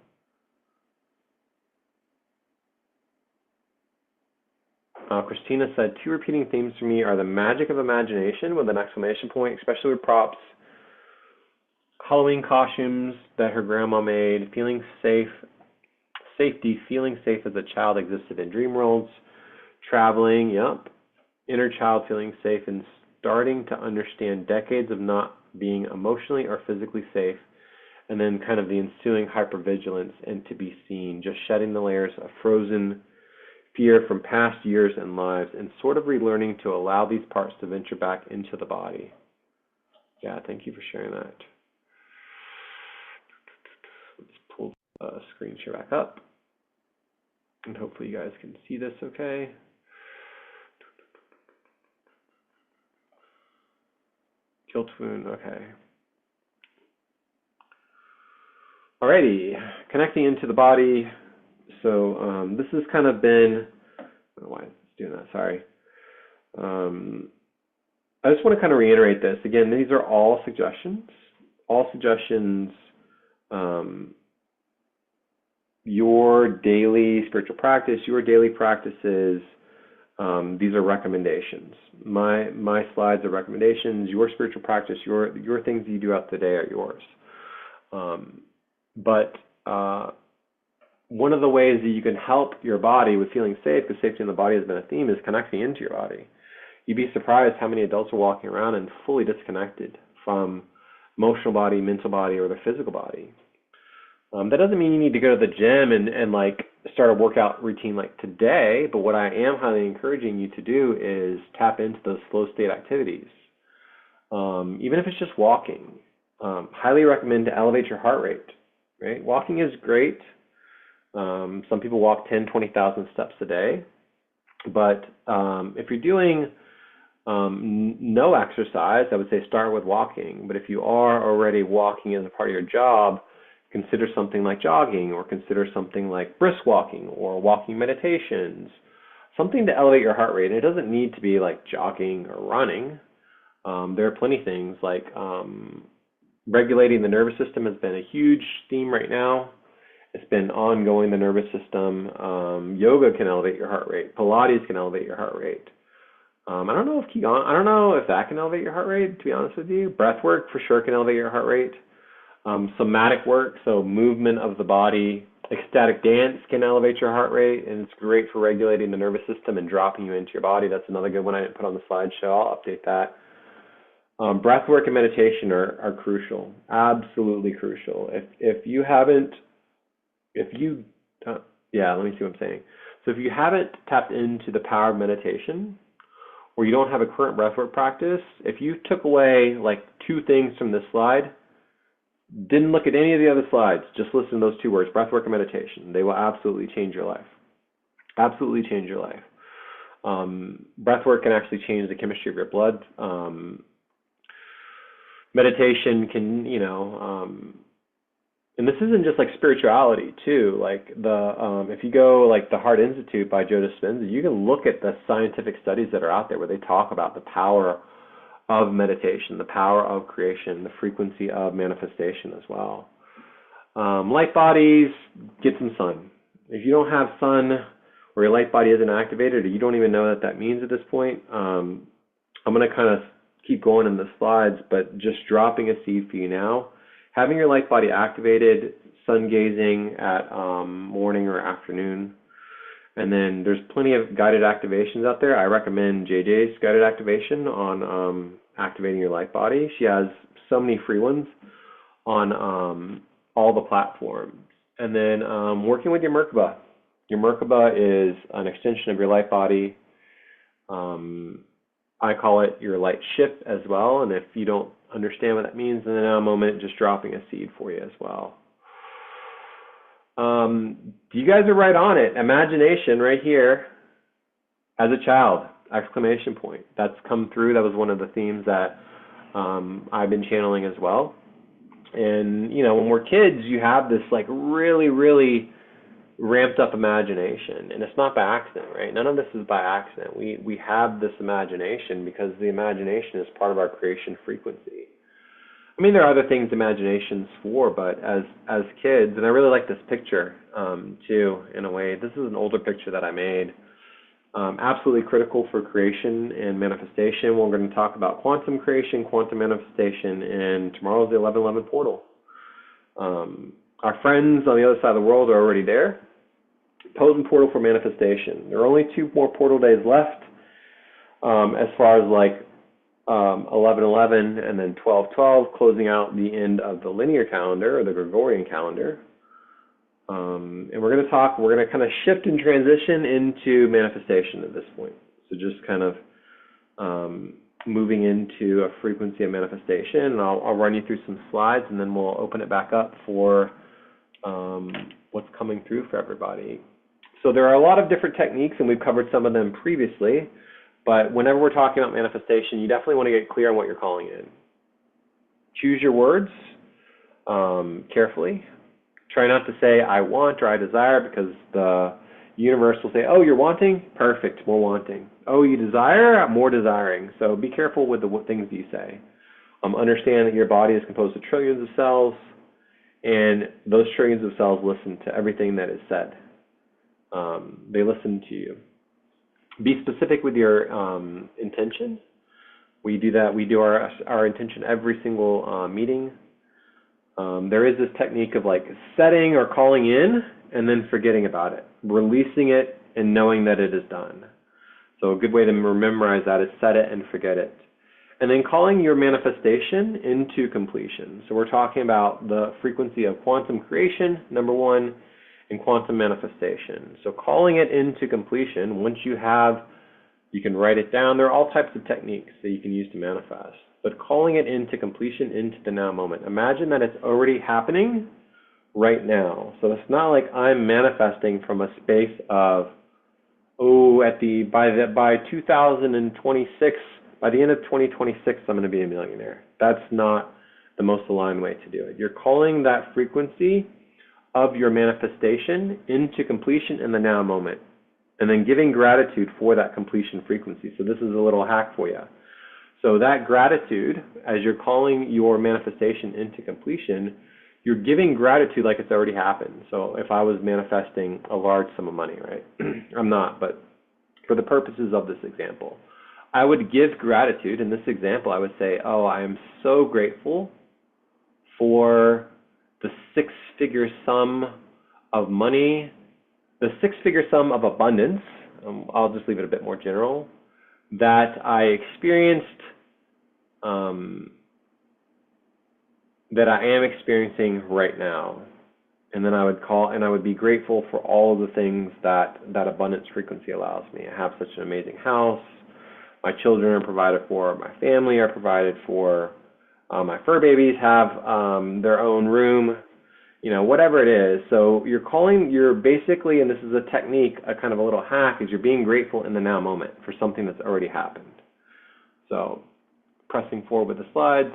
Christina said, 2 repeating themes for me are the magic of imagination with an exclamation point, especially with props, Halloween costumes that her grandma made, feeling safety, feeling safe as a child existed in dream worlds, traveling, yep, inner child feeling safe, and starting to understand decades of not being emotionally or physically safe, and then kind of the ensuing hypervigilance and to be seen, just shedding the layers of frozen fear from past years and lives, and sort of relearning to allow these parts to venture back into the body. Yeah, thank you for sharing that. Let's pull the screen share back up, and hopefully you guys can see this okay. Guilt wound, okay. Alrighty, connecting into the body. So this has kind of been, I don't know why it's doing that, sorry. I just want to kind of reiterate this. Again, these are all suggestions. all suggestions, your daily spiritual practice, your daily practices, these are recommendations. My slides are recommendations. Your spiritual practice, your things that you do out the day are yours. But one of the ways that you can help your body with feeling safe, because safety in the body has been a theme, is connecting into your body. You'd be surprised how many adults are walking around and fully disconnected from emotional body, mental body, or their physical body. That doesn't mean you need to go to the gym and like start a workout routine like today, but what I am highly encouraging you to do is tap into those flow state activities. Even if it's just walking, highly recommend to elevate your heart rate, right? Walking is great. Some people walk 10, 20,000 steps a day, but if you're doing no exercise, I would say start with walking. But if you are already walking as a part of your job, consider something like jogging, or consider something like brisk walking or walking meditations, something to elevate your heart rate. And it doesn't need to be like jogging or running. There are plenty of things like regulating the nervous system has been a huge theme right now. It's been ongoing, the nervous system. Yoga can elevate your heart rate. Pilates can elevate your heart rate. I don't know if that can elevate your heart rate, to be honest with you. Breathwork for sure can elevate your heart rate. Somatic work, so movement of the body. Ecstatic dance can elevate your heart rate, and it's great for regulating the nervous system and dropping you into your body. That's another good one I didn't put on the slideshow. I'll update that. Breathwork and meditation are crucial, absolutely crucial. If you haven't, let me see what I'm saying. So if you haven't tapped into the power of meditation, or you don't have a current breathwork practice, if you took away like 2 things from this slide, didn't look at any of the other slides, just listen to those 2 words, breathwork and meditation, they will absolutely change your life. Absolutely change your life. Breathwork can actually change the chemistry of your blood. Meditation can, and this isn't just like spirituality too, like if you go like the Heart Institute by Joe Dispenza, you can look at the scientific studies that are out there where they talk about the power of meditation, the power of creation, the frequency of manifestation as well. Light bodies, get some sun. If you don't have sun, or your light body isn't activated, or you don't even know what that means at this point, I'm going to kind of keep going in the slides, but just dropping a seed for you now. Having your light body activated, sun gazing at morning or afternoon. And then there's plenty of guided activations out there. I recommend JJ's guided activation on activating your light body. She has so many free ones on all the platforms. And then working with your Merkaba. Your Merkaba is an extension of your light body. I call it your light ship as well. And if you don't understand what that means, in a moment, just dropping a seed for you as well. You guys are right on it. Imagination right here as a child, exclamation point. That's come through. That was one of the themes that I've been channeling as well. And, when we're kids, you have this like really, really ramped up imagination, and it's not by accident, right? None of this is by accident. We have this imagination because the imagination is part of our creation frequency. I mean, there are other things imagination's for, but as kids, and I really like this picture too, in a way. This is an older picture that I made. Absolutely critical for creation and manifestation. We're going to talk about quantum creation, quantum manifestation, and tomorrow's the 1111 portal. Our friends on the other side of the world are already there. Potent portal for manifestation. There are only 2 more portal days left as far as like 11/11 and then 12/12, closing out the end of the linear calendar or the Gregorian calendar. And we're going to kind of shift and transition into manifestation at this point. So just kind of moving into a frequency of manifestation, and I'll run you through some slides, and then we'll open it back up for what's coming through for everybody. So there are a lot of different techniques, and we've covered some of them previously. But whenever we're talking about manifestation, you definitely want to get clear on what you're calling in. Choose your words carefully. Try not to say I want or I desire, because the universe will say, oh, you're wanting? Perfect, more wanting. Oh, you desire? More desiring. So be careful with the things you say. Understand that your body is composed of trillions of cells, and those trillions of cells listen to everything that is said. They listen to you. Be specific with your intention. We do that. We do our intention every single meeting. There is this technique of like setting or calling in and then forgetting about it, releasing it and knowing that it is done. So a good way to memorize that is set it and forget it. And then calling your manifestation into completion. So we're talking about the frequency of quantum creation, number one, and quantum manifestation. So calling it into completion, once you can write it down. There are all types of techniques that you can use to manifest. But calling it into completion, into the now moment. Imagine that it's already happening right now. So it's not like I'm manifesting from a space of, by 2026, by the end of 2026, I'm going to be a millionaire. That's not the most aligned way to do it. You're calling that frequency of your manifestation into completion in the now moment, and then giving gratitude for that completion frequency. So this is a little hack for you. So that gratitude, as you're calling your manifestation into completion, you're giving gratitude like it's already happened. So if I was manifesting a large sum of money, right? I'm not, but for the purposes of this example, I would give gratitude. In this example, I would say, I am so grateful for the six-figure sum of money, the six-figure sum of abundance, I'll just leave it a bit more general, that I experienced, that I am experiencing right now. And then I would be grateful for all of the things that abundance frequency allows me. I have such an amazing house. My children are provided for. My family are provided for. My fur babies have their own room, whatever it is. So you're basically, and this is a technique, a kind of a little hack, is you're being grateful in the now moment for something that's already happened. So pressing forward with the slides.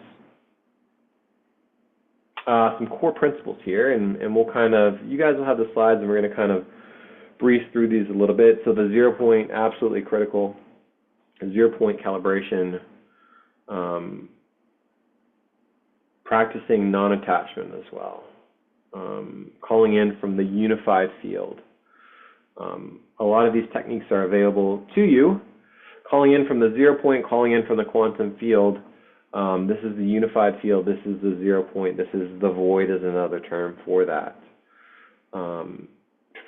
Some core principles here, and we'll you guys will have the slides, and we're going to kind of breeze through these a little bit. So the 0 point, absolutely critical. 0 point calibration, practicing non-attachment as well, calling in from the unified field. A lot of these techniques are available to you. Calling in from the 0 point, calling in from the quantum field. This is the unified field. This is the 0 point. This is the void, is another term for that.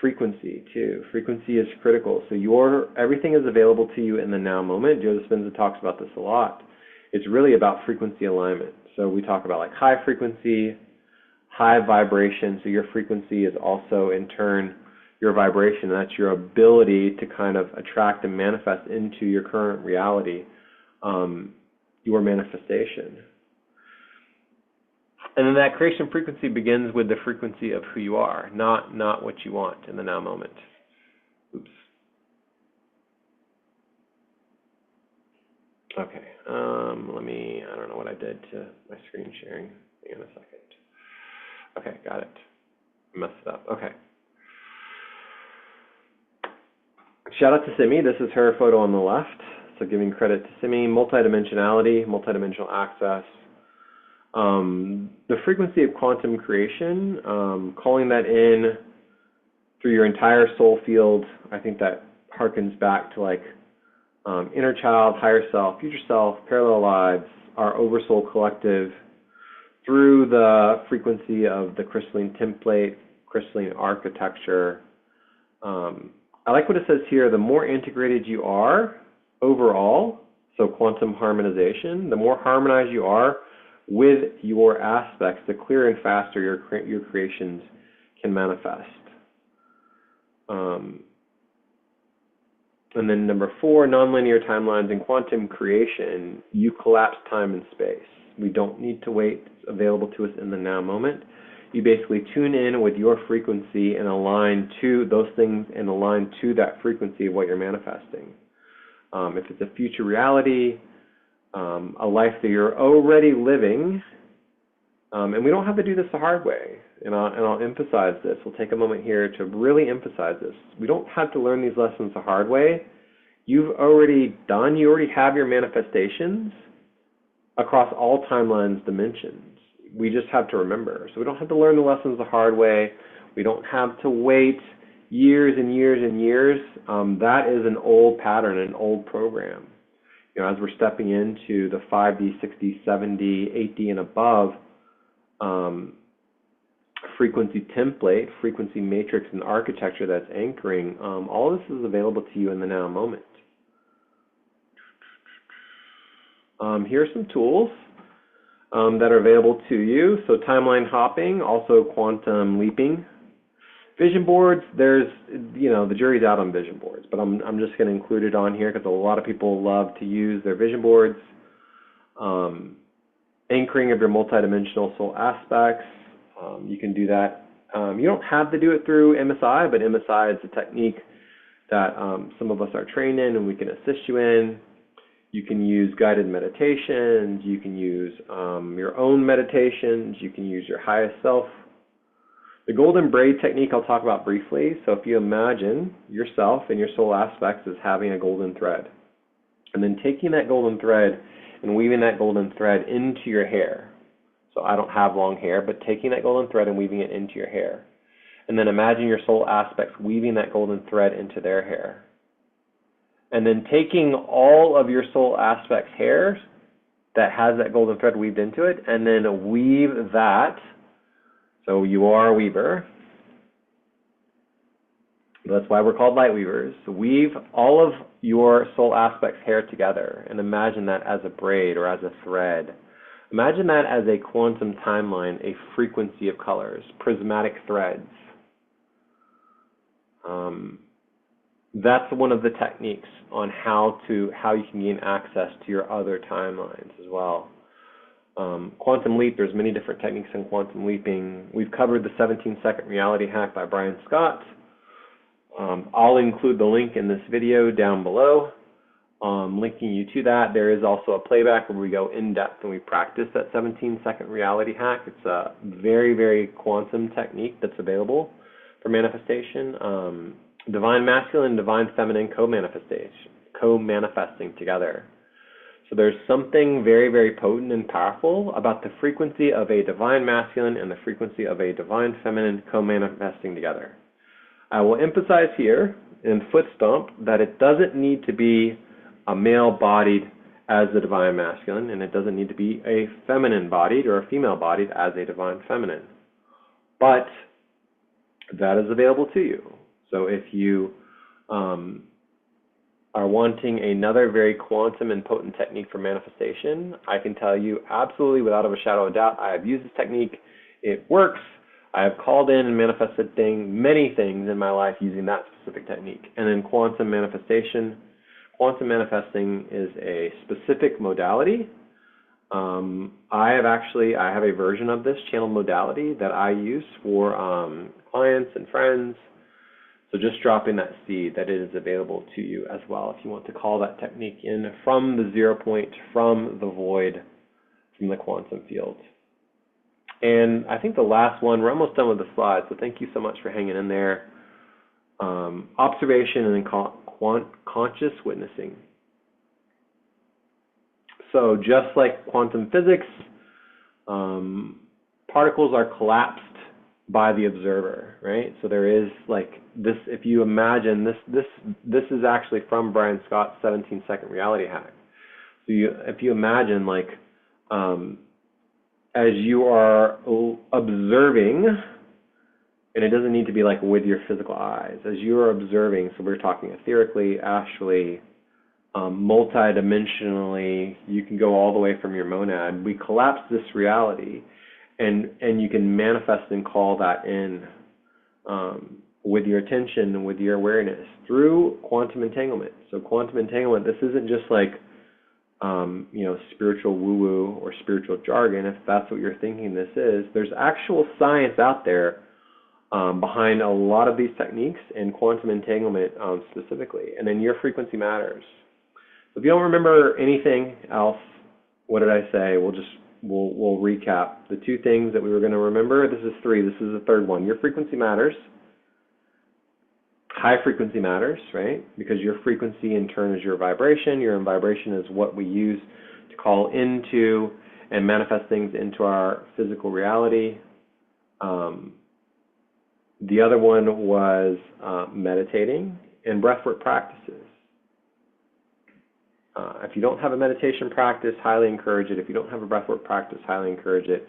Frequency too. Frequency is critical. So everything is available to you in the now moment. Joe Dispenza talks about this a lot. It's really about frequency alignment. So we talk about like high frequency, high vibration. So your frequency is also in turn your vibration. That's your ability to kind of attract and manifest into your current reality, your manifestation. And then that creation frequency begins with the frequency of who you are, not what you want in the now moment. Oops. Okay. I don't know what I did to my screen sharing. Hang on a second. Okay, got it. I messed it up. Okay. Shout out to Simi. This is her photo on the left. So giving credit to Simi. Multidimensionality, multidimensional access. The frequency of quantum creation, calling that in through your entire soul field, I think that harkens back to like inner child, higher self, future self, parallel lives, our oversoul collective, through the frequency of the crystalline template, crystalline architecture. I like what it says here, the more integrated you are overall, so quantum harmonization, the more harmonized you are with your aspects, the clearer and faster your creations can manifest. And then number 4, nonlinear timelines. In quantum creation, you collapse time and space. We don't need to wait. It's available to us in the now moment. You basically tune in with your frequency and align to those things and align to that frequency of what you're manifesting. If it's a future reality, a life that you're already living, and we don't have to do this the hard way, and I'll emphasize this. We'll take a moment here to really emphasize this. We don't have to learn these lessons the hard way. You already have your manifestations. across all timelines, dimensions. We just have to remember. So we don't have to learn the lessons the hard way. We don't have to wait years and years and years. That is an old pattern, an old program. You know, as we're stepping into the 5D, 6D, 7D, 8D, and above frequency template, frequency matrix, and architecture that's anchoring, all of this is available to you in the now moment. Here are some tools that are available to you. So timeline hopping, also quantum leaping. Vision boards, there's, you know, the jury's out on vision boards, but I'm just going to include it on here because a lot of people love to use their vision boards. Anchoring of your multidimensional soul aspects, you can do that. You don't have to do it through MSI, but MSI is a technique that some of us are trained in and we can assist you in. You can use guided meditations, you can use your own meditations, you can use your highest self. The golden braid technique I'll talk about briefly. So if you imagine yourself and your soul aspects as having a golden thread, and then taking that golden thread and weaving that golden thread into your hair. So I don't have long hair, but taking that golden thread and weaving it into your hair. And then imagine your soul aspects weaving that golden thread into their hair. And then taking all of your soul aspects' hair that has that golden thread weaved into it, and then weave that. So you are a weaver. That's why we're called light weavers. So weave all of your soul aspects' hair together and imagine that as a braid or as a thread. Imagine that as a quantum timeline, a frequency of colors, prismatic threads. That's one of the techniques on how you can gain access to your other timelines as well. Quantum leap, there's many different techniques in quantum leaping. We've covered the 17-second reality hack by Brian Scott. I'll include the link in this video down below, linking you to that. There is also a playback where we go in depth and we practice that 17-second reality hack. It's a very, very quantum technique that's available for manifestation. Divine masculine and divine feminine co-manifesting together. So there's something very, very potent and powerful about the frequency of a divine masculine and the frequency of a divine feminine co-manifesting together. I will emphasize here in foot stomp that it doesn't need to be a male-bodied as the divine masculine, and it doesn't need to be a feminine-bodied or a female-bodied as a divine feminine. But that is available to you. So if you are wanting another very quantum and potent technique for manifestation, I can tell you absolutely without a shadow of doubt, I have used this technique. It works. I have called in and manifested many things in my life using that specific technique. And then quantum manifestation. Quantum manifesting is a specific modality. I have a version of this channel modality that I use for clients and friends. So just dropping that seed that it is available to you as well if you want to call that technique in from the 0 point, from the void, from the quantum field. And I think the last one, we're almost done with the slides, so thank you so much for hanging in there. Observation and then conscious witnessing. So just like quantum physics, particles are collapsed by the observer, right? So there is like this, if you imagine this is actually from Brian Scott's 17-second reality hack. So if you imagine like as you are observing, and it doesn't need to be like with your physical eyes, as you are observing, so we're talking etherically, astrally, multidimensionally, you can go all the way from your monad. We collapse this reality, and you can manifest and call that in with your attention, with your awareness through quantum entanglement. So quantum entanglement, this isn't just like spiritual woo-woo or spiritual jargon. If that's what you're thinking this is, there's actual science out there behind a lot of these techniques, and quantum entanglement specifically. And then your frequency matters. So if you don't remember anything else, what did I say? We'll recap the two things that we were going to remember. This is three. This is the third one. Your frequency matters. High frequency matters, right? Because your frequency in turn is your vibration. Your vibration is what we use to call into and manifest things into our physical reality. The other one was meditating and breathwork practices. If you don't have a meditation practice, highly encourage it. If you don't have a breathwork practice, highly encourage it.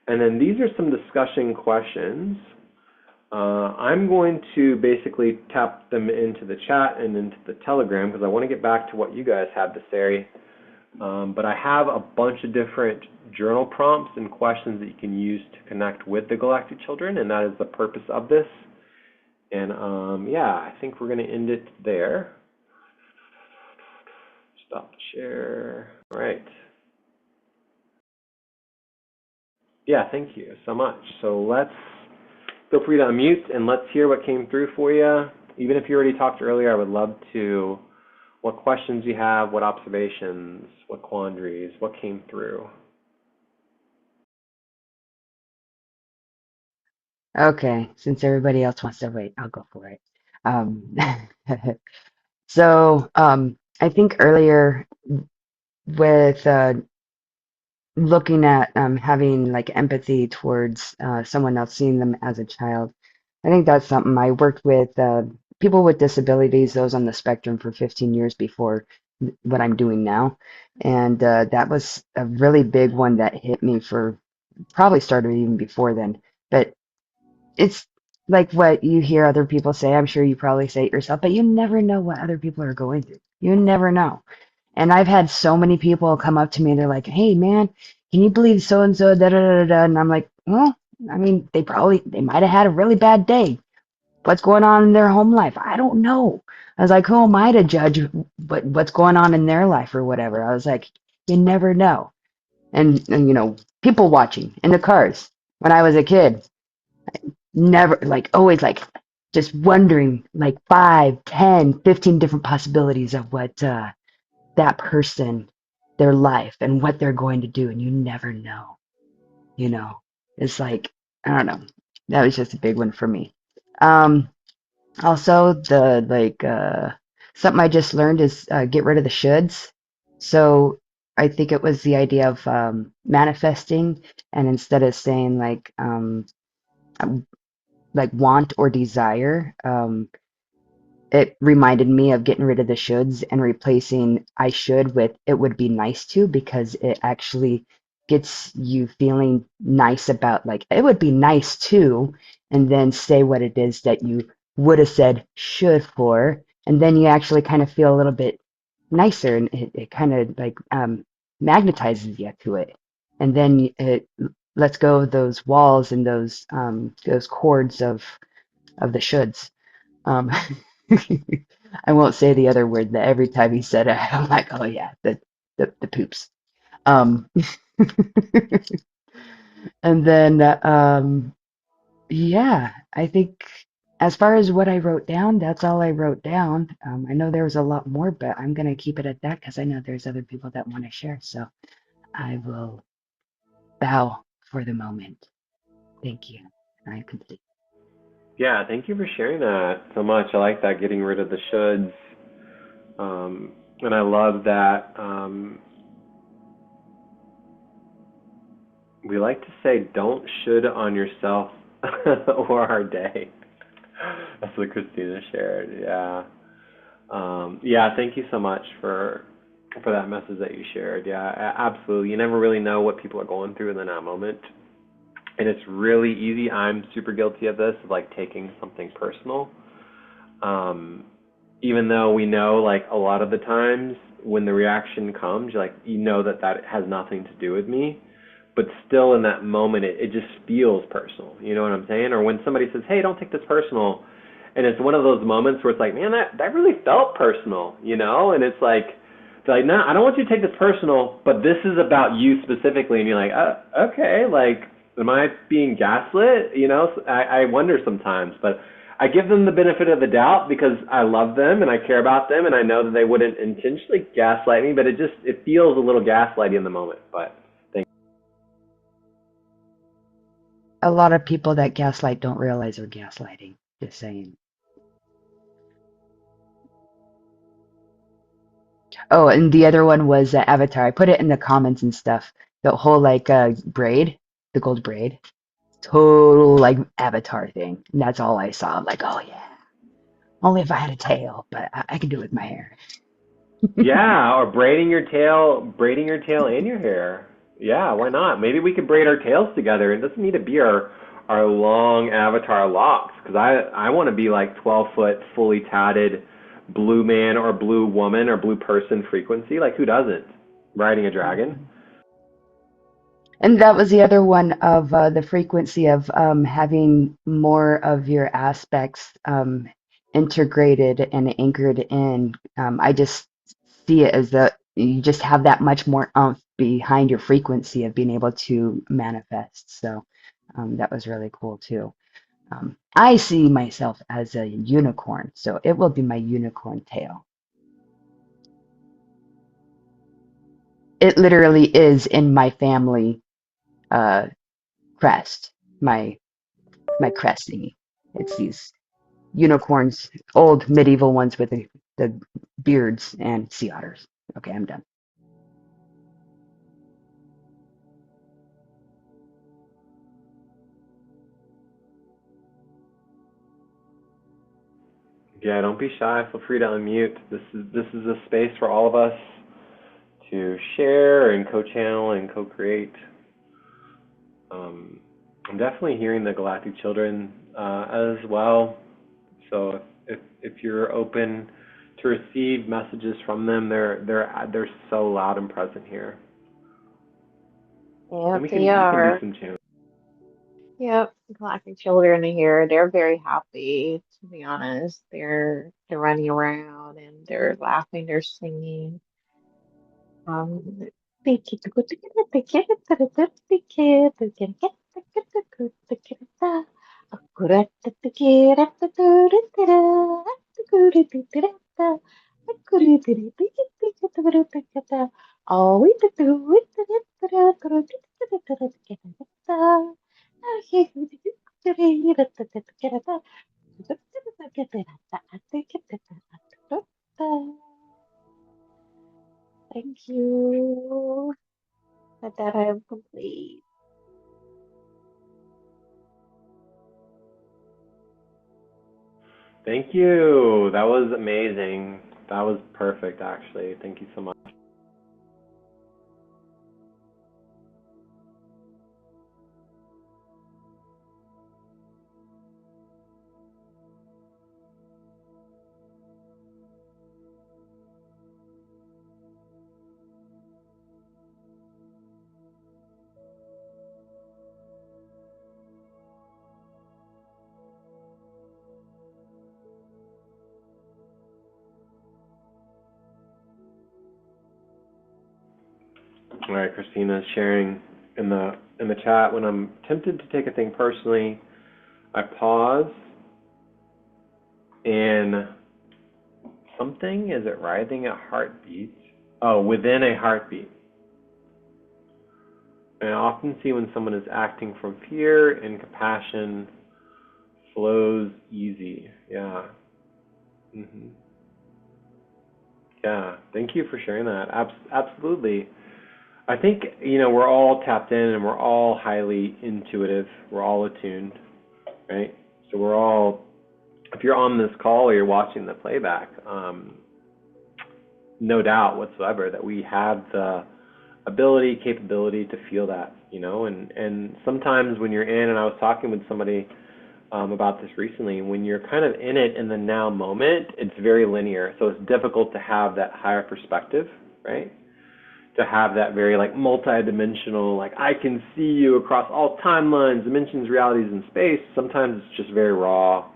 And then these are some discussion questions. I'm going to basically tap them into the chat and into the Telegram because I want to get back to what you guys have to say. But I have a bunch of different journal prompts and questions that you can use to connect with the Galactic Children, and that is the purpose of this. And yeah, I think we're going to end it there. Stop the share. All right. Yeah, thank you so much. So let's feel free to unmute and let's hear what came through for you. Even if you already talked earlier, I would love to, what questions you have, what observations, what quandaries, what came through. Okay, since everybody else wants to wait, I'll go for it. Um, so I think earlier with looking at having like empathy towards someone else, seeing them as a child, I think that's something I worked with people with disabilities, those on the spectrum for 15 years before what I'm doing now. And that was a really big one that hit me for probably started even before then. But it's like what you hear other people say. I'm sure you probably say it yourself, but you never know what other people are going through. You never know. And I've had so many people come up to me and they're like, "Hey, man, can you believe so and so?" Da da da da. And I'm like, "Well, I mean, they might have had a really bad day. What's going on in their home life? I don't know." I was like, "Who am I to judge what's going on in their life or whatever?" I was like, "You never know." And you know, people watching in the cars when I was a kid, never like always like just wondering like 5, 10, 15 different possibilities of what that person, their life and what they're going to do, and you never know, you know. It's like, I don't know. That was just a big one for me. Also the like something I just learned is get rid of the shoulds. So I think it was the idea of manifesting, and instead of saying like want or desire, it reminded me of getting rid of the shoulds and replacing I should with it would be nice to, because it actually gets you feeling nice about like it would be nice to, and then say what it is that you would have said should for, and then you actually kind of feel a little bit nicer, and it kind of like magnetizes you to it, and then it lets go of those walls and those cords of the shoulds. Um, I won't say the other word that every time he said it, I'm like, oh yeah, the poops. Um, and then yeah, I think as far as what I wrote down, that's all I wrote down. I know there was a lot more, but I'm gonna keep it at that because I know there's other people that want to share. So I will bow for the moment. Thank you. I'm complete. Yeah, thank you for sharing that so much. I like that, getting rid of the shoulds. And I love that we like to say, don't should on yourself or our day. That's what Christina shared. Yeah. Yeah, thank you so much for that message that you shared. Yeah, absolutely. You never really know what people are going through in that moment. And it's really easy. I'm super guilty of this, of like taking something personal. Even though we know like a lot of the times when the reaction comes, you're like, you know that has nothing to do with me. But still in that moment, it just feels personal. You know what I'm saying? Or when somebody says, hey, don't take this personal. And it's one of those moments where it's like, man, that really felt personal, you know? And it's like, no, I don't want you to take this personal, but this is about you specifically. And you're like, okay, like, am I being gaslit? You know, I wonder sometimes. But I give them the benefit of the doubt because I love them and I care about them. And I know that they wouldn't intentionally gaslight me, but it feels a little gaslighty in the moment. But A lot of people that gaslight don't realize they're gaslighting. Just saying. Oh, and the other one was Avatar. I put it in the comments and stuff. The whole like braid, the gold braid, total like Avatar thing. And that's all I saw. I'm like, oh yeah, only if I had a tail, but I can do it with my hair. Yeah, or braiding your tail and your hair. Yeah, why not? Maybe we could braid our tails together. It doesn't need to be our long avatar locks, because I want to be like 12-foot, fully tatted blue man or blue woman or blue person frequency. Like, who doesn't? Riding a dragon. And that was the other one of the frequency of having more of your aspects integrated and anchored in. I just see it as that you just have that much more oomph behind your frequency of being able to manifest. So that was really cool too. I see myself as a unicorn, so it will be my unicorn tail. It literally is in my family uh, crest, my crest thingy. It's these unicorns, old medieval ones with the beards and sea otters. Okay, I'm done. Yeah, don't be shy. Feel free to unmute. This is a space for all of us to share and co-channel and co-create. I'm definitely hearing the Galactic Children as well. So if you're open to receive messages from them, they're so loud and present here. Yeah, And we they can are. do some channeling. Yep, Galactic Children are here. They're very happy, to be honest. They're running around and they're laughing, they're singing. Thank you. Thank you. With that, I am complete. Thank you. That was amazing. That was perfect, actually. Thank you so much. All right, Christina's sharing in the chat. When I'm tempted to take a thing personally, I pause and something, is it writhing a heartbeat? Oh, within a heartbeat. And I often see when someone is acting from fear and compassion flows easy. Yeah. hmm Yeah. Thank you for sharing that. Absolutely. I think, we're all tapped in and we're all highly intuitive. We're all attuned, right? So we're all, if you're on this call or you're watching the playback, no doubt whatsoever that we have the capability to feel that, and sometimes when you're in, and I was talking with somebody about this recently, when you're kind of in it in the now moment, it's very linear. So it's difficult to have that higher perspective, right? To have that very like multidimensional, like I can see you across all timelines, dimensions, realities, and space. Sometimes it's just very raw.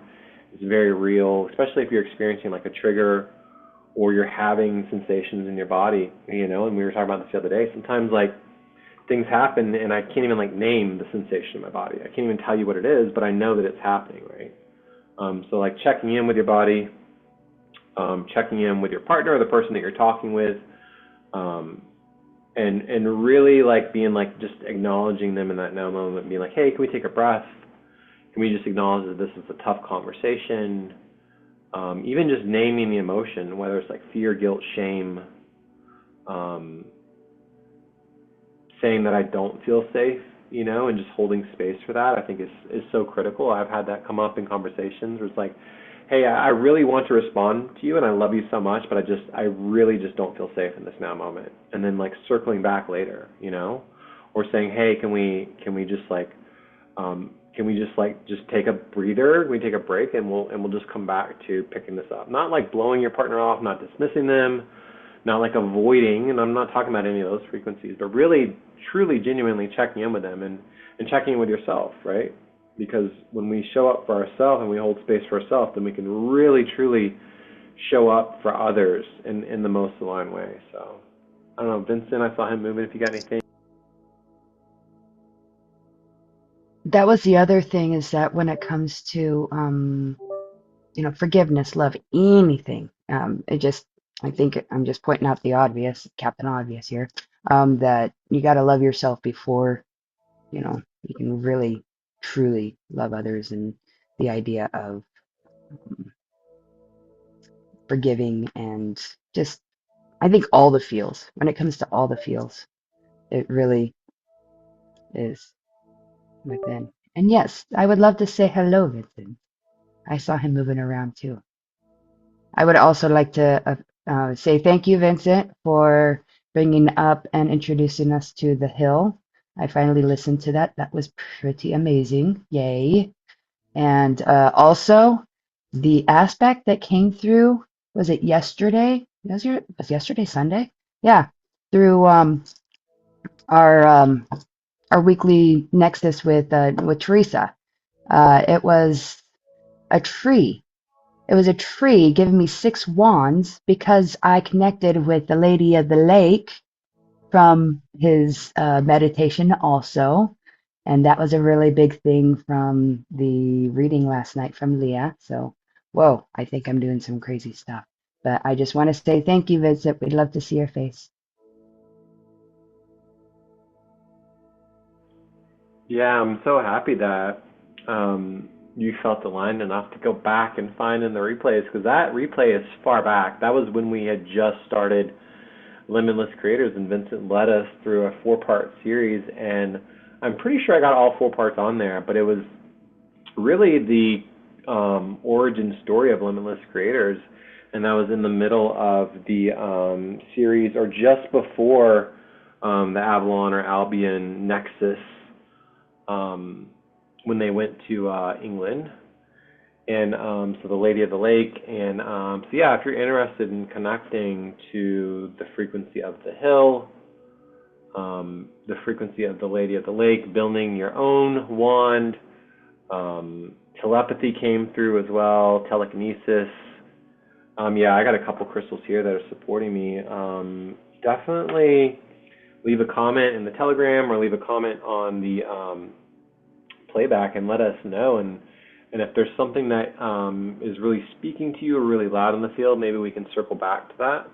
It's very real, especially if you're experiencing like a trigger or you're having sensations in your body, and we were talking about this the other day. Sometimes like things happen and I can't even like name the sensation in my body. I can't even tell you what it is, but I know that it's happening, right? So like checking in with your body, checking in with your partner or the person that you're talking with, and really like being like just acknowledging them in that now moment, and being like, hey, can we take a breath? Can we just acknowledge that this is a tough conversation? Even just naming the emotion, whether it's like fear, guilt, shame, saying that I don't feel safe, you know, and just holding space for that, I think is so critical. I've had that come up in conversations where it's like, hey, I really want to respond to you and I love you so much, but I really just don't feel safe in this now moment. And then like circling back later, you know, or saying, hey, can we just like, just take a breather? Can we take a break and we'll just come back to picking this up? Not like blowing your partner off, not dismissing them, not like avoiding, and I'm not talking about any of those frequencies, but really, truly, genuinely checking in with them and checking in with yourself, right? Because when we show up for ourselves and we hold space for ourselves, then we can really, truly show up for others in the most aligned way. So, I don't know, Vincent, I saw him moving. If you got anything. That was the other thing, is that when it comes to forgiveness, love, anything, I think I'm just pointing out the obvious, Captain Obvious here, that you got to love yourself before you can really truly love others. And the idea of forgiving, and just, I think all the feels, when it comes to all the feels, it really is within. And yes, I would love to say hello, Vincent. I saw him moving around too. I would also like to say thank you, Vincent, for bringing up and introducing us to The Hill. I finally listened to that. That was pretty amazing. Yay. And also, the aspect that came through, was it yesterday? Was yesterday Sunday? Yeah, through our our weekly Nexus with Teresa. It was a tree. It was a tree giving me 6 wands because I connected with the Lady of the Lake from his meditation also. And that was a really big thing from the reading last night from Leah. So, whoa, I think I'm doing some crazy stuff. But I just want to say thank you, Vincent. We'd love to see your face. Yeah, I'm so happy that you felt aligned enough to go back and find in the replays, because that replay is far back. That was when we had just started Limitless Creators, and Vincent led us through a 4-part series, and I'm pretty sure I got all 4 parts on there, but it was really the origin story of Limitless Creators, and that was in the middle of the series, or just before the Avalon or Albion Nexus, when they went to England. And so the Lady of the Lake, and so yeah, if you're interested in connecting to the frequency of the hill, the frequency of the Lady of the Lake, building your own wand, telepathy came through as well, telekinesis. Yeah, I got a couple crystals here that are supporting me. Definitely leave a comment in the Telegram or leave a comment on the playback and let us know. And if there's something that is really speaking to you or really loud in the field, maybe we can circle back to that.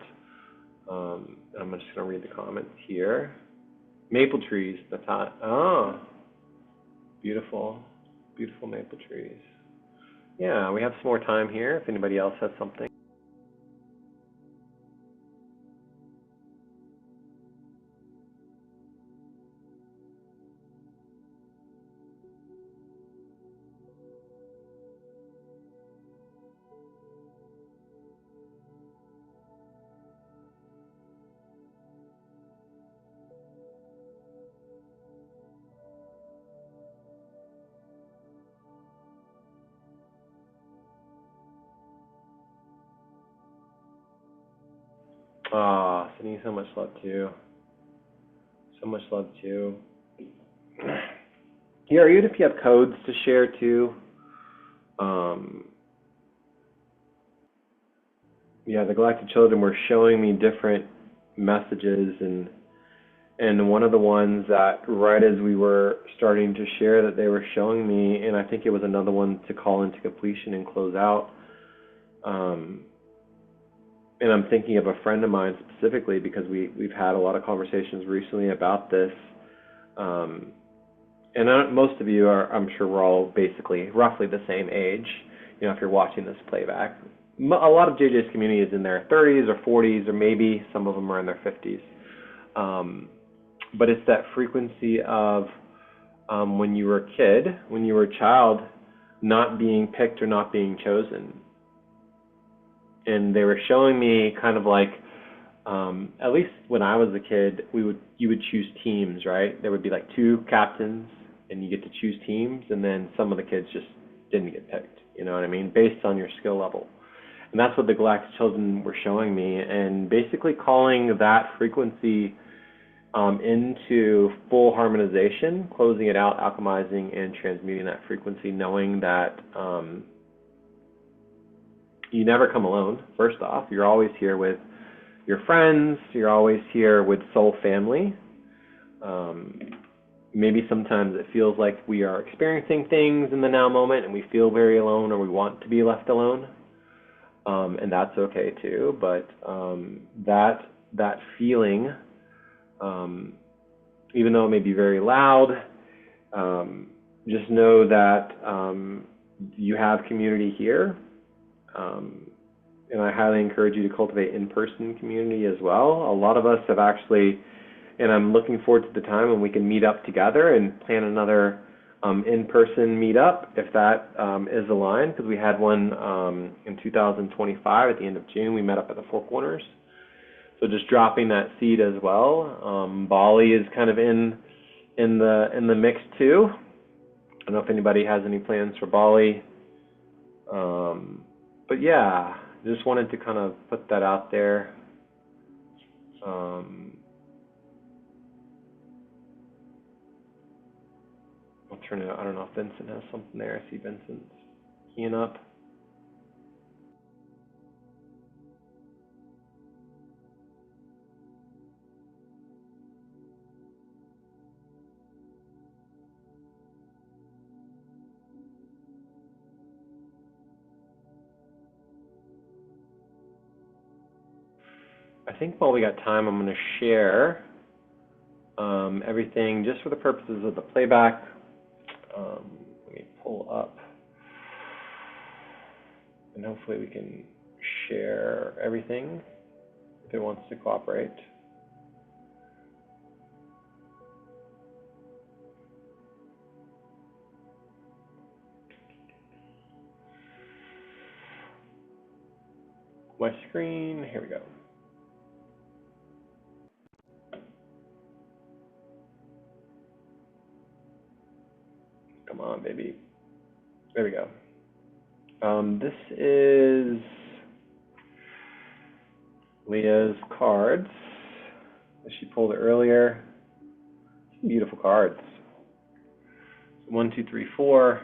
I'm just going to read the comments here. Maple trees, that's hot. Oh, beautiful. Beautiful maple trees. Yeah, we have some more time here if anybody else has something. Ah, sending you so much love too. So much love too. Here, even if you have codes to share too. Yeah, the Galactic Children were showing me different messages, and one of the ones that right as we were starting to share that they were showing me, and I think it was another one to call into completion and close out. And I'm thinking of a friend of mine specifically because we've had a lot of conversations recently about this. And most of you are, I'm sure we're all basically roughly the same age, you know, if you're watching this playback. a lot of JJ's community is in their 30s or 40s, or maybe some of them are in their 50s. But it's that frequency of when you were a kid, when you were a child, not being picked or not being chosen. And they were showing me kind of like, at least when I was a kid, you would choose teams, right? There would be like 2 captains, and you get to choose teams, and then some of the kids just didn't get picked. You know what I mean? Based on your skill level. And that's what the Galactic Children were showing me, and basically calling that frequency into full harmonization, closing it out, alchemizing, and transmuting that frequency, knowing that you never come alone. First off, you're always here with your friends, you're always here with soul family. Maybe sometimes it feels like we are experiencing things in the now moment and we feel very alone, or we want to be left alone. And that's okay too, but that feeling, even though it may be very loud, just know that you have community here. And I highly encourage you to cultivate in-person community as well. A lot of us have actually, and I'm looking forward to the time when we can meet up together and plan another in-person meetup, if that is aligned, because we had one in 2025 at the end of June. We met up at the Four Corners. So just dropping that seed as well. Bali is kind of in the mix too. I don't know if anybody has any plans for Bali. But yeah, just wanted to kind of put that out there. I'll turn it. I don't know if Vincent has something there. I see Vincent's keying up. I think while we got time, I'm going to share everything just for the purposes of the playback. Let me pull up, and hopefully we can share everything if it wants to cooperate. My screen, here we go. Come on, baby. There we go. This is Leah's cards. She pulled it earlier. Beautiful cards. 1, 2, 3, 4.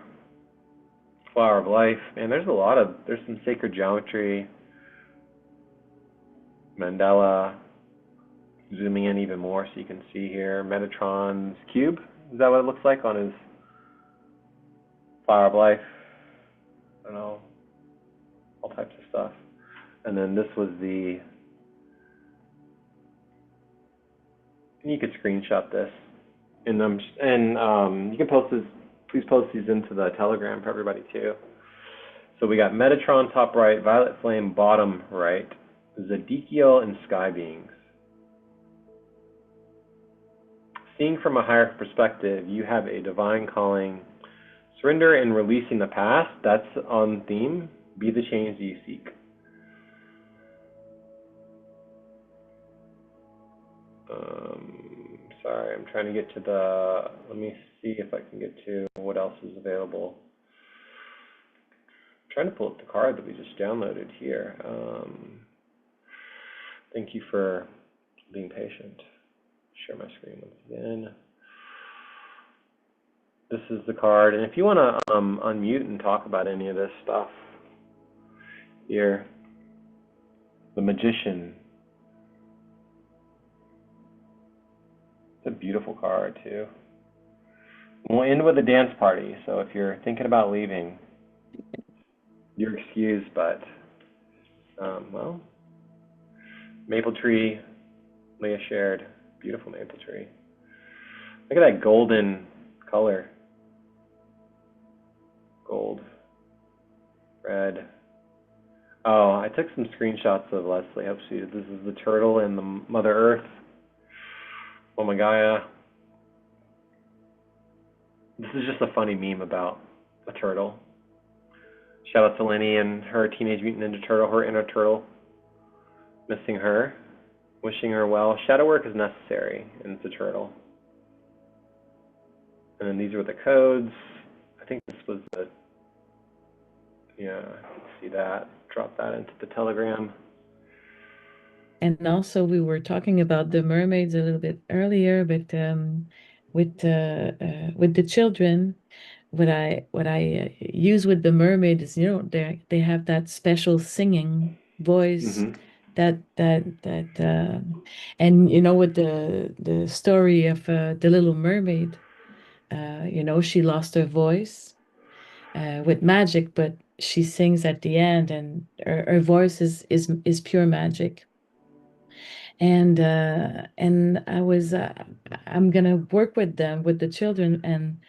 Flower of Life. Man, there's some sacred geometry. Mandela. Zooming in even more so you can see here. Metatron's cube. Is that what it looks like on his Flower of Life? I don't know. All types of stuff. And then this was the, and you could screenshot this. And you can post this, please post these into the Telegram for everybody too. So we got Metatron top right, Violet Flame bottom right, Zedikiel and Sky Beings. Seeing from a higher perspective, you have a divine calling. Surrender and releasing the past, that's on theme. Be the change you seek. Sorry, I'm trying to get to the, let me see if I can get to what else is available. I'm trying to pull up the card that we just downloaded here. Thank you for being patient. Share my screen once again. This is the card, and if you want to unmute and talk about any of this stuff here, the Magician. It's a beautiful card too. We'll end with a dance party, so if you're thinking about leaving, you're excused, but well, maple tree, Leah shared, beautiful maple tree. Look at that golden color. Gold, red. Oh, I took some screenshots of Leslie. I hope she. This is the turtle and the Mother Earth. Oh my Gaia. This is just a funny meme about a turtle. Shout out to Lenny and her Teenage Mutant Ninja Turtle, her inner turtle. Missing her. Wishing her well. Shadow work is necessary, and it's a turtle. And then these were the codes. I think this was the, yeah, you can see that. Drop that into the Telegram. And also, we were talking about the mermaids a little bit earlier, but with the children, what I use with the mermaid is, they have that special singing voice Mm-hmm. that and with the story of the Little Mermaid, she lost her voice with magic, but she sings at the end, and her voice is pure magic. And I'm gonna work with them, with the children, and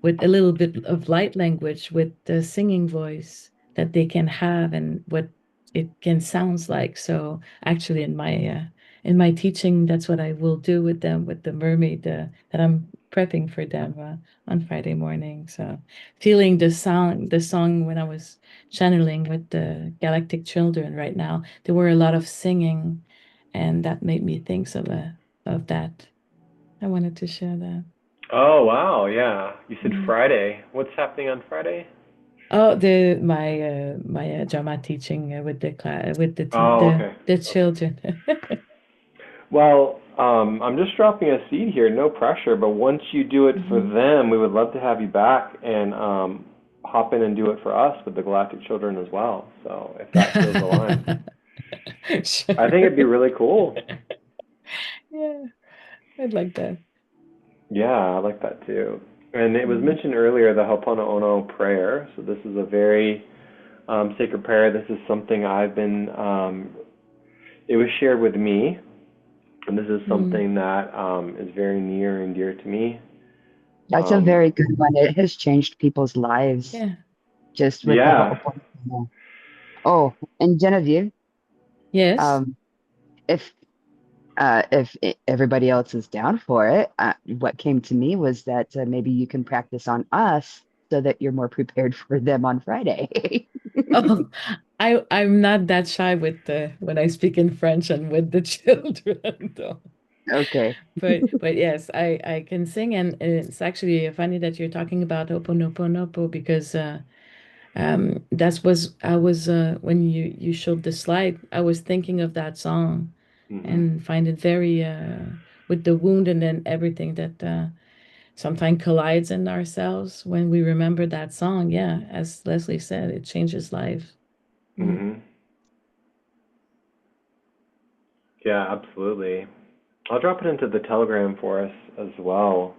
with a little bit of light language, with the singing voice that they can have and what it can sounds like. So actually, in my teaching, that's what I will do with them, with the mermaid that I'm prepping for them on Friday morning. So feeling the song when I was channeling with the Galactic Children right now, there were a lot of singing, and that made me think of that. I wanted to share that. Oh, wow, yeah. You said Mm. Friday. What's happening on Friday? Oh, my drama teaching with the class, with Oh, okay. the Okay. children. Well, I'm just dropping a seed here, no pressure, but once you do it for Mhm. them, we would love to have you back and hop in and do it for us with the Galactic Children as well. So if that feels aligned, I think it'd be Sure. really cool. Yeah, I'd like that. Yeah, I like that too. And it was Mm. mentioned earlier, the Ho'oponopono prayer. So this is a very sacred prayer. This is something I've been, it was shared with me, and this is Mm. something that is very near and dear to me. That's a Um, very good one. It has changed people's lives Yeah. just with the yeah. Ho'oponopono. Oh, and Genevieve, Yes. um, if everybody else is down for it, what came to me was that maybe you can practice on us so that you're more prepared for them on Friday. Oh, I'm not that shy with the when I speak in French and with the children, though. Okay. But yes, I can sing, and it's actually funny that you're talking about Ho'oponopono, because that was I was when you showed the slide, I was thinking of that song, Mhm. and find it very with the wound and then everything that sometimes collides in ourselves when we remember that song. Yeah, as Leslie said, it changes life. Mm. Mhm. Yeah, absolutely. I'll drop it into the Telegram for us as well.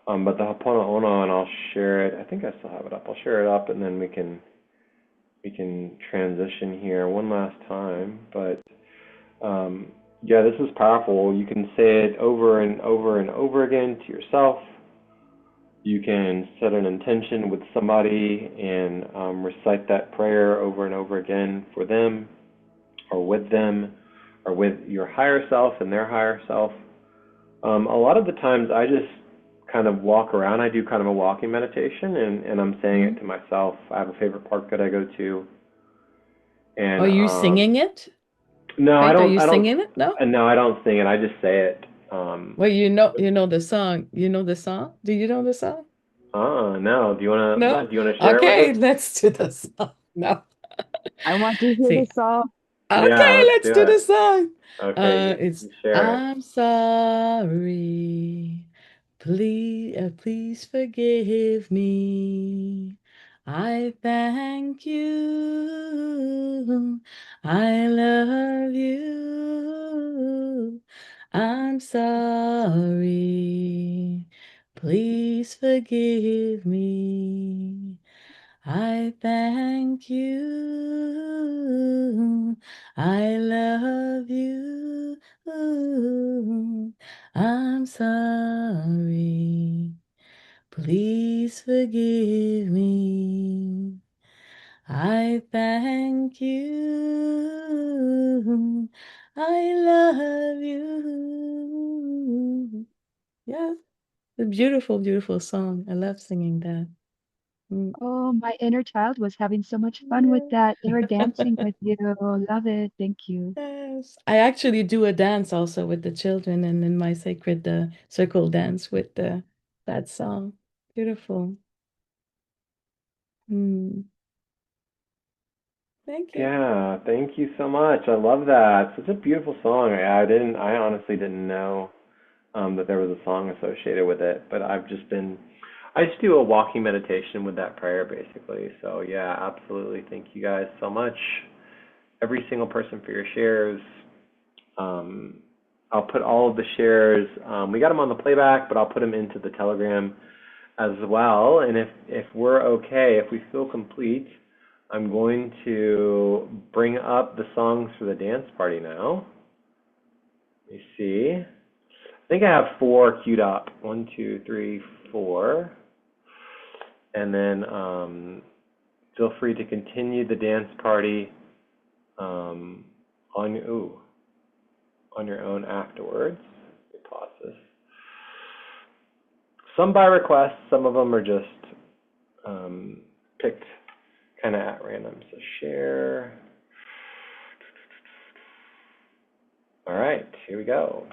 But the Ho'oponopono, and I'll share it. I think I still have it up. I'll share it up, and then we can transition here one last time. But yeah, this is powerful. You can say it over and over and over again to yourself. You can set an intention with somebody and recite that prayer over and over again for them, or with them, or with your higher self and their higher self. A lot of the times I just kind of walk around. I do kind of a walking meditation, and I'm saying it Mm. to myself. I have a favorite park that I go to, and Are you singing it? no, I Right? Are don't. you I don't. singing it? No? No, I don't sing it. I just say it. Um, Well, you know the song. You know the song? Do you know the song? no. No? Do you wanna share it with Okay, us? let's do the song. No. I want to hear the See, song. Yeah, okay, let's let's do do the it. song. Okay, It's you share it. I'm sorry. Please forgive me. I thank you. I love you. I'm sorry. Please forgive me. I thank you. I love you. I'm sorry. Please forgive me. I thank you. I love you. Yeah, a beautiful, beautiful song. I love singing that. Mm. Oh, my inner child was having so much fun with that. They were dancing with you. Love it. Thank you. Yes. I actually do a dance also with the children and in my sacred circle dance with that song. Beautiful. Mm. Thank you. Yeah, thank you so much. I love that. Such a beautiful song. I honestly didn't know that there was a song associated with it, but I just do a walking meditation with that prayer basically. So yeah, absolutely. Thank you guys so much, every single person for your shares. I'll put all of the shares. We got them on the playback, but I'll put them into the Telegram as well. And if we're okay, if we feel complete, I'm going to bring up the songs for the dance party now. Let me see. I think I have 4 queued up. 1, 2, 3, 4. And then feel free to continue the dance party on your own afterwards. Let me pause this. Some by request, some of them are just picked kind of at random. So share. All right, here we go.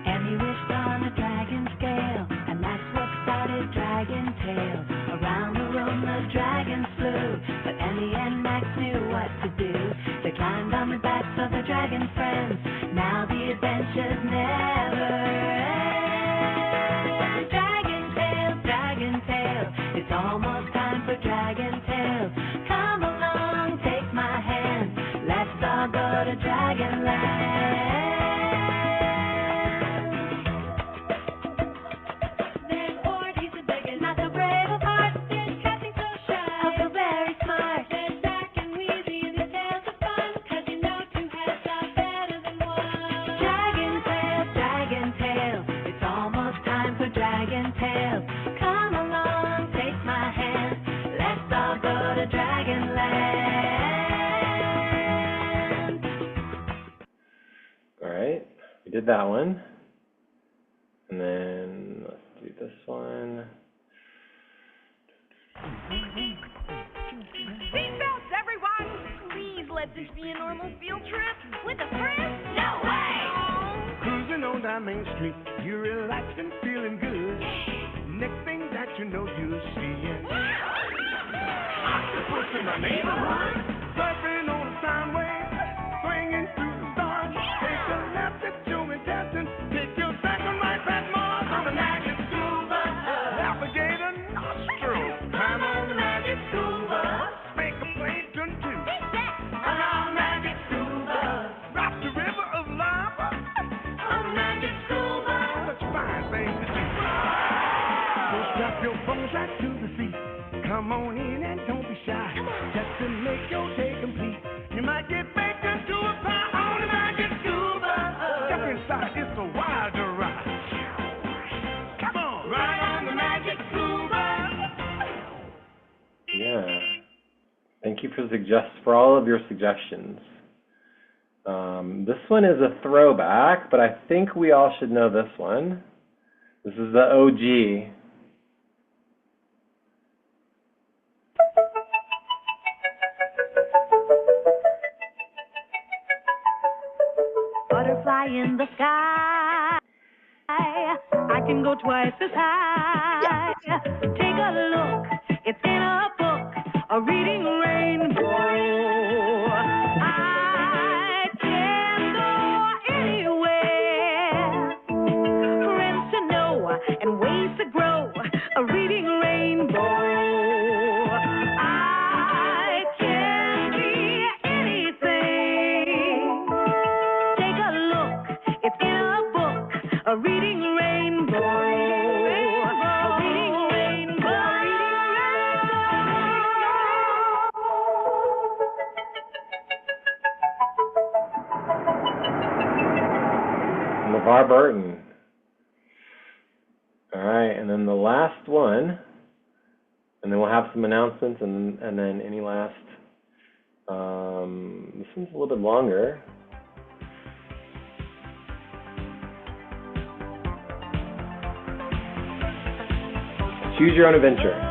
And he wished on a dragon scale, and that's what started Dragon Tales. Around the room the dragons flew, but in the end Max knew what to do. They climbed on the backs of the dragon friends. Now the adventures never end. Dragon Tales, it's almost time for Dragon Tales. Come along, take my hand, let's all go to Dragonland. All right, we did that one. And then let's do this one. Seatbelts, everyone! Please let this be a normal field trip with a friend? No way! Cruising on down Main Street, you're relaxed and feeling good. Next thing that you know, you're seeing octopus in the neighborhood, surfing on the sound wave, swinging through the stars. Take a left at Joey Captain, take your second right back Mars on the magic scuba, alligator nostril, climb on the magic scuba, make a plankton too. On the magic scuba, rock the river of lava, on the magic scuba, such fine things to do. So strap your bones right to the seat. Come on in and don't be shy. Just to make your day complete. You might get baked into a pie on the magic scuba. Step inside, it's a wilder ride. Come on, right on the magic scuba. Yeah. Thank you for all of your suggestions. This one is a throwback, but I think we all should know this one. This is the OG. Butterfly in the sky, I can go twice as high. Take a look, it's in a book, a reading rainbow. I can go anywhere, friends to know and ways to grow, a reading rainbow. I can be anything. Take a look, it's in a book, a reading rainbow. A reading rainbow. LeVar Burton. All right, and then the last one, and then we'll have some announcements, and then any last. This one's a little bit longer. Choose your own adventure.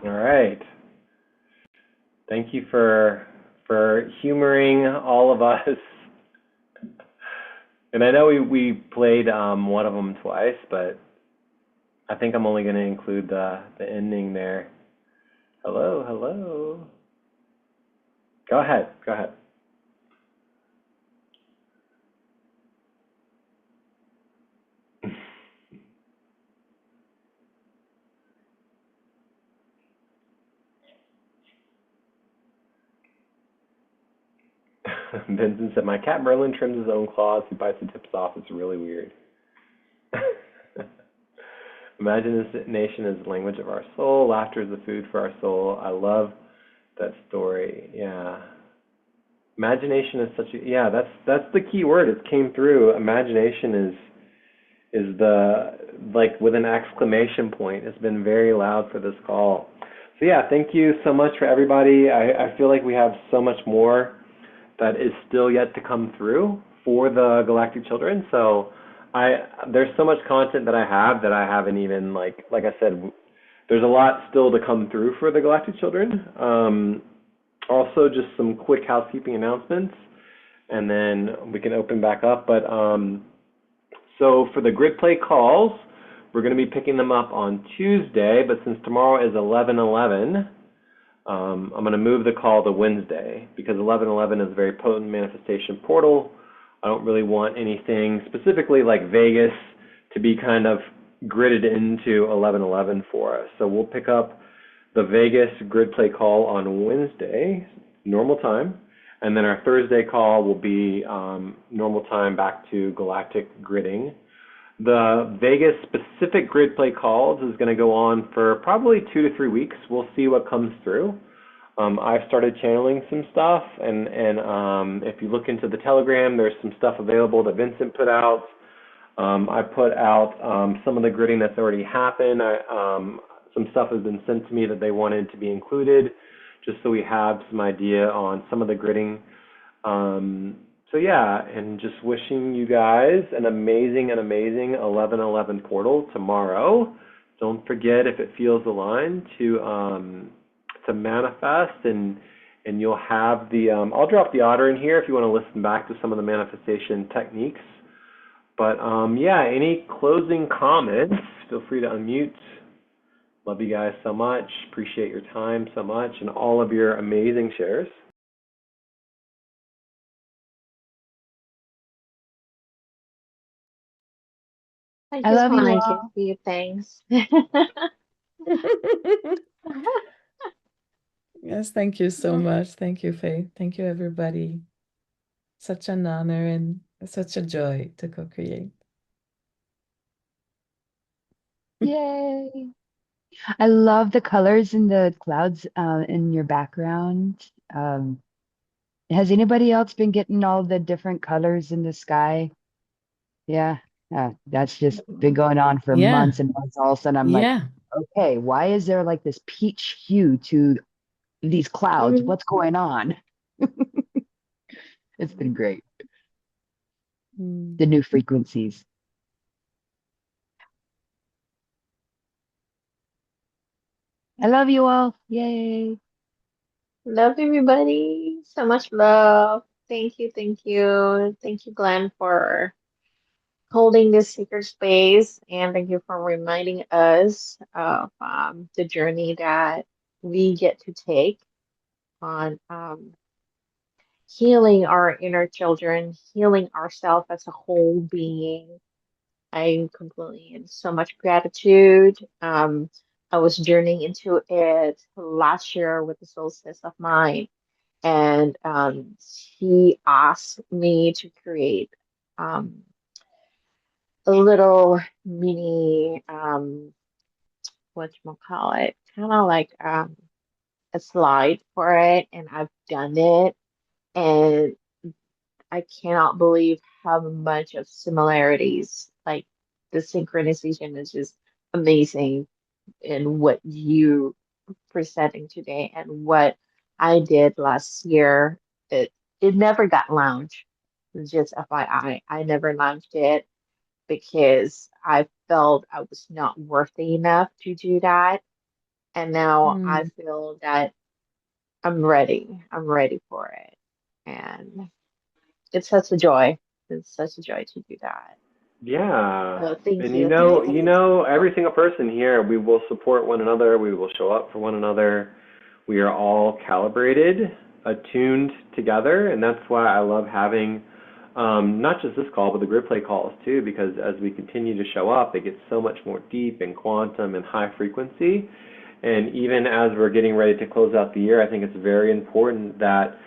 All right. Thank you for humoring all of us. And I know we played one of them twice, but I think I'm only going to include the ending there. Hello, hello. Go ahead, go ahead. Vincent said, my cat Merlin trims his own claws. He bites the tips off. It's really weird. Imagination is the language of our soul. Laughter is the food for our soul. I love that story. Yeah. Imagination is such a, yeah, that's the key word. It came through. Imagination is the, like, with an exclamation point. It's been very loud for this call. So yeah, thank you so much for everybody. I feel like we have so much more that is still yet to come through for the Galactic Children. So there's so much content that I haven't even, like I said, there's a lot still to come through for the Galactic Children. Also, just some quick housekeeping announcements, and then we can open back up. But so for the grid play calls, we're going to be picking them up on Tuesday, but since tomorrow is 11/11, I'm going to move the call to Wednesday because 1111 is a very potent manifestation portal. I don't really want anything specifically like Vegas to be kind of gridded into 1111 for us. So we'll pick up the Vegas grid play call on Wednesday, normal time, and then our Thursday call will be normal time back to Galactic gridding. The Vegas specific grid play calls is going to go on for probably 2 to 3 weeks. We'll see what comes through. I've started channeling some stuff, and if you look into the Telegram, there's some stuff available that Vincent put out. I put out some of the gridding that's already happened. Some stuff has been sent to me that they wanted to be included, just so we have some idea on some of the gridding. So yeah, and just wishing you guys an amazing 1111 portal tomorrow. Don't forget, if it feels aligned, to manifest, and you'll have the I'll drop the otter in here if you want to listen back to some of the manifestation techniques. But yeah, any closing comments, feel free to unmute. Love you guys so much, appreciate your time so much, and all of your amazing shares. I I just love you want to give all. you thanks. Yes, thank you so much. Thank you, Faye. Thank you, everybody. Such an honor and such a joy to co-create. Yay. I love the colors in the clouds in your background. Has anybody else been getting all the different colors in the sky? Yeah. That's just been going on for Yeah, months and months. All of a sudden, I'm like, yeah. okay, why is there like this peach hue to these clouds? Mhm. What's going on? It's been great. Mm. The new frequencies. I love you all. Yay. Love everybody. So much love. Thank you, thank you. Thank you, Glenn, for holding this sacred space. And thank you for reminding us of the journey that we get to take on healing our inner children, healing ourselves as a whole being. I'm completely in so much gratitude. I was journeying into it last year with the solstice of mine, and he asked me to create um, a little mini, whatchamacallit, kind of like a slide for it, and I've done it, and I cannot believe how much of similarities, like the synchronization is just amazing in what you presenting today and what I did last year. It never got launched. Just FYI, I never launched it because I felt I was not worthy enough to do that. And now I Mm. feel that I'm ready. I'm ready for it. And it's such a joy. It's such a joy to do that. Yeah, So thank and you. Thank you. every single person here, we will support one another. We will show up for one another. We are all calibrated, attuned together, and that's why I love having not just this call, but the grid play calls too, because as we continue to show up, it gets so much more deep and quantum and high frequency. And even as we're getting ready to close out the year, I think it's very important that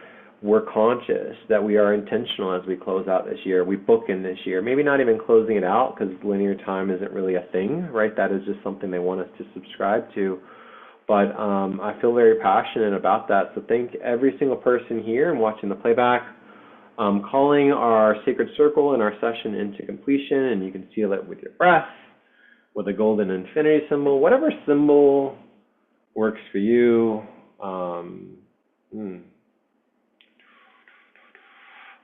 we're conscious, that we are intentional as we close out this year. We book in this year, maybe not even closing it out because linear time isn't really a thing, right? That is just something they want us to subscribe to. But I feel very passionate about that. So thank every single person here and watching the playback. Calling our sacred circle and our session into completion, and you can seal it with your breath, with a golden infinity symbol, whatever symbol works for you.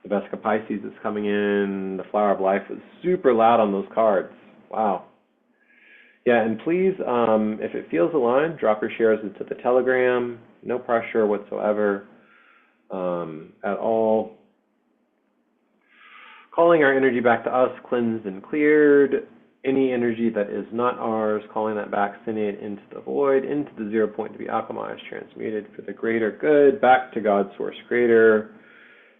The Vesica Pisces is coming in. The Flower of Life is super loud on those cards. Wow. Yeah, and please, if it feels aligned, drop your shares into the Telegram. No pressure whatsoever at all. Calling our energy back to us, cleansed and cleared. any energy that is not ours, calling that back, sending it into the void, into the 0 point to be alchemized, transmuted for the greater good, back to God, Source Creator.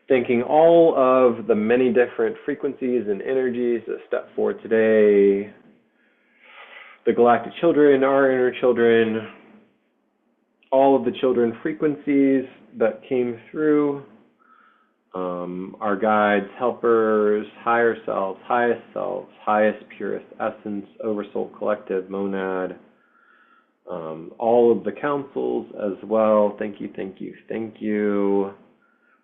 Thanking all of the many different frequencies and energies that step forward today, the galactic children, our inner children, all of the children frequencies that came through, our guides, helpers, higher selves, highest, purest essence, oversoul collective, monad, all of the councils as well. Thank you, thank you, thank you.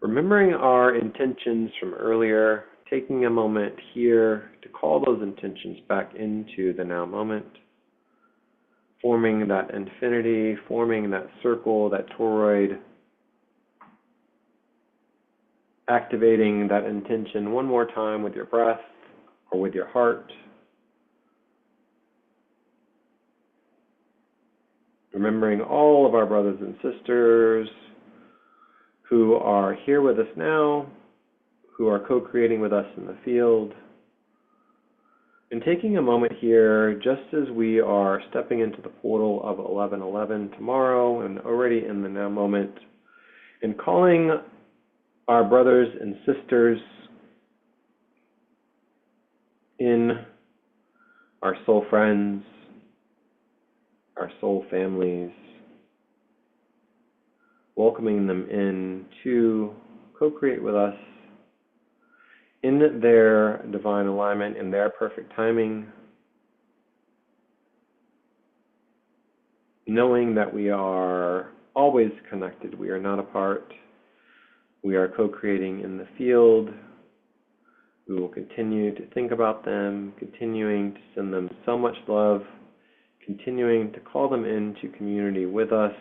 Remembering our intentions from earlier, taking a moment here to call those intentions back into the now moment, forming that infinity, forming that circle, that toroid, activating that intention one more time with your breath or with your heart. Remembering all of our brothers and sisters who are here with us now, who are co-creating with us in the field. And taking a moment here, just as we are stepping into the portal of 11:11 tomorrow and already in the now moment, and calling our brothers and sisters in, our soul friends, our soul families, welcoming them in to co-create with us in their divine alignment, in their perfect timing, knowing that we are always connected, we are not apart. We are co-creating in the field. We will continue to think about them, continuing to send them so much love, continuing to call them into community with us.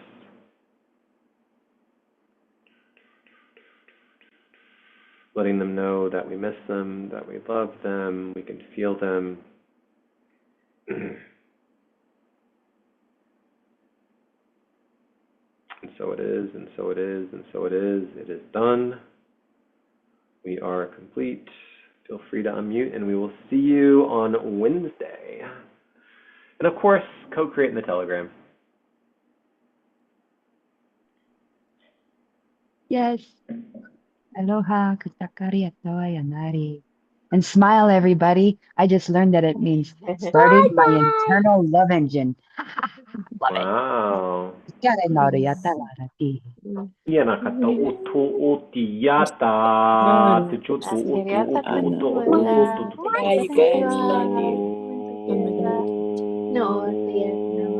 Letting them know that we miss them, that we love them, we can feel them. And so it is, and so it is, and so it is. It is done. We are complete. Feel free to unmute, and we will see you on Wednesday. And of course, co-create in the Telegram. Yes. Aloha, kutakari atawa yanari. And smile, everybody. I just learned that it means starting my internal love engine. Love it. Wow. Kare naru yatalarati. Yana kata oto otiyata. Tuchoto oto. Bye, you guys. Love you.